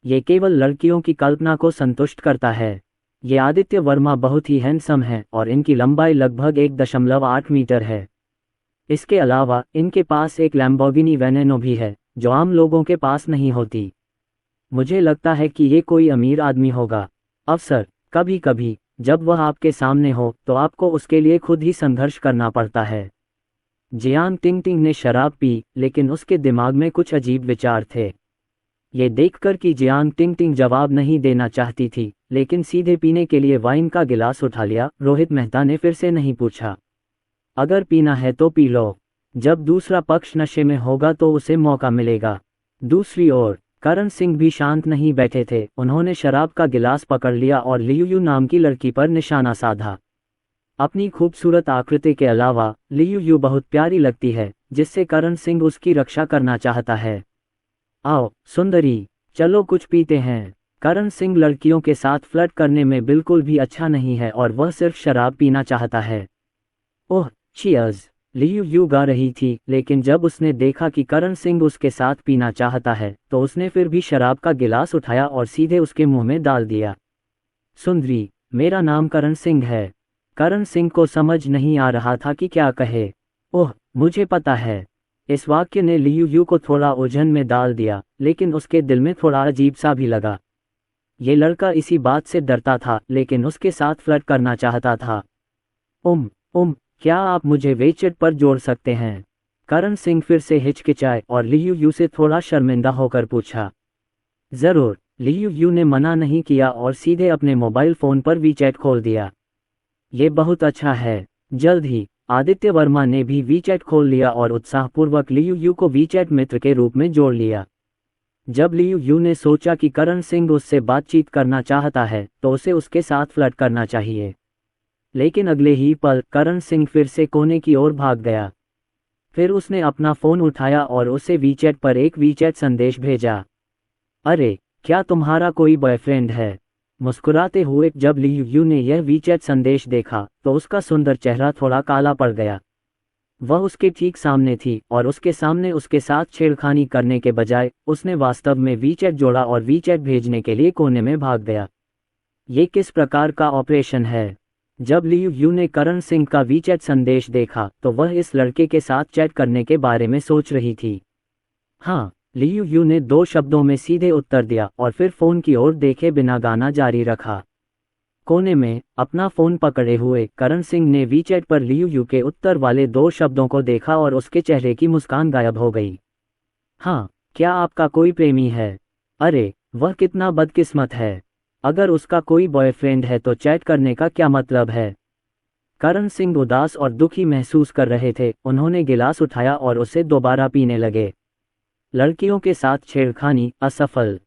ये केवल लड़कियों की कल्पना को संतुष्ट करता है। ये आदित्य वर्मा बहुत ही हैंडसम है और इनकी लंबाई लगभग 1.8 मीटर है। इसके अलावा इनके पास एक लैम्बोर्गिनी वेनेनो भी है, जो आम लोगों के पास नहीं होती। मुझे लगता है कि ये कोई अमीर आदमी होगा। अवसर, कभी कभी जब वह आपके सामने हो तो आपको उसके लिए खुद ही संघर्ष करना पड़ता है। जियांग टिंगटिंग ने शराब पी, लेकिन उसके दिमाग में कुछ अजीब विचार थे। ये देखकर कि जियांग टिंगटिंग जवाब नहीं देना चाहती थी, लेकिन सीधे पीने के लिए वाइन का गिलास उठा लिया, रोहित मेहता ने फिर से नहीं पूछा। अगर पीना है तो पी लो, जब दूसरा पक्ष नशे में होगा तो उसे मौका मिलेगा। दूसरी ओर करण सिंह भी शांत नहीं बैठे थे। उन्होंने शराब का गिलास पकड़ लिया और लियू नाम की लड़की पर निशाना साधा। अपनी खूबसूरत आकृति के अलावा लियू बहुत प्यारी लगती है, जिससे करण सिंह उसकी रक्षा करना चाहता है। आओ सुंदरी, चलो कुछ पीते हैं। करण सिंह लड़कियों के साथ फ्लर्ट करने में बिल्कुल भी अच्छा नहीं है और वह सिर्फ शराब पीना चाहता है। ओह चीयर्स, लियू गा रही थी, लेकिन जब उसने देखा कि करण सिंह उसके साथ पीना चाहता है तो उसने फिर भी शराब का गिलास उठाया और सीधे उसके मुंह में डाल दिया। सुंदरी, मेरा नाम करण सिंह है। करण सिंह को समझ नहीं आ रहा था कि क्या कहे। ओह मुझे पता है। इस वाक्य ने लियू को थोड़ा उलझन में डाल दिया, लेकिन उसके दिल में थोड़ा अजीब सा भी लगा। ये लड़का इसी बात से डरता था, लेकिन उसके साथ फ्लर्ट करना चाहता था। क्या आप मुझे वेचेट पर जोड़ सकते हैं? करण सिंह फिर से हिचकिचाए और लियू से थोड़ा शर्मिंदा होकर पूछा। जरूर, लियू ने मना नहीं किया और सीधे अपने मोबाइल फोन पर वीचैट खोल दिया। ये बहुत अच्छा है। जल्द ही आदित्य वर्मा ने भी वीचैट खोल लिया और उत्साहपूर्वक लियू को वीचैट मित्र के रूप में जोड़ लिया। जब लियू ने सोचा कि करण सिंह उससे बातचीत करना चाहता है तो उसे उसके साथ फ्लर्ट करना चाहिए, लेकिन अगले ही पल करण सिंह फिर से कोने की ओर भाग गया। फिर उसने अपना फोन उठाया और उसे वीचैट पर एक वीचैट संदेश भेजा। अरे, क्या तुम्हारा कोई बॉयफ्रेंड है? मुस्कुराते हुए जब लियू ने यह वीचैट संदेश देखा तो उसका सुंदर चेहरा थोड़ा काला पड़ गया। वह उसके ठीक सामने थी और उसके सामने उसके साथ छेड़खानी करने के बजाय उसने वास्तव में वीचैट जोड़ा और वीचैट भेजने के लिए कोने में भाग गया। ये किस प्रकार का ऑपरेशन है? जब लियू ने करण सिंह का वीचैट संदेश देखा तो वह इस लड़के के साथ चैट करने के बारे में सोच रही थी। हाँ, लियू ने 2 शब्दों में सीधे उत्तर दिया और फिर फोन की ओर देखे बिना गाना जारी रखा। कोने में अपना फोन पकड़े हुए करण सिंह ने वीचैट पर लियू के उत्तर वाले 2 शब्दों को देखा और उसके चेहरे की मुस्कान गायब हो गई। हाँ, क्या आपका कोई प्रेमी है? अरे, वह कितना बदकिस्मत है। अगर उसका कोई बॉयफ्रेंड है तो चैट करने का क्या मतलब है? करण सिंह उदास और दुखी महसूस कर रहे थे। उन्होंने गिलास उठाया और उसे दोबारा पीने लगे। लड़कियों के साथ छेड़खानी असफल।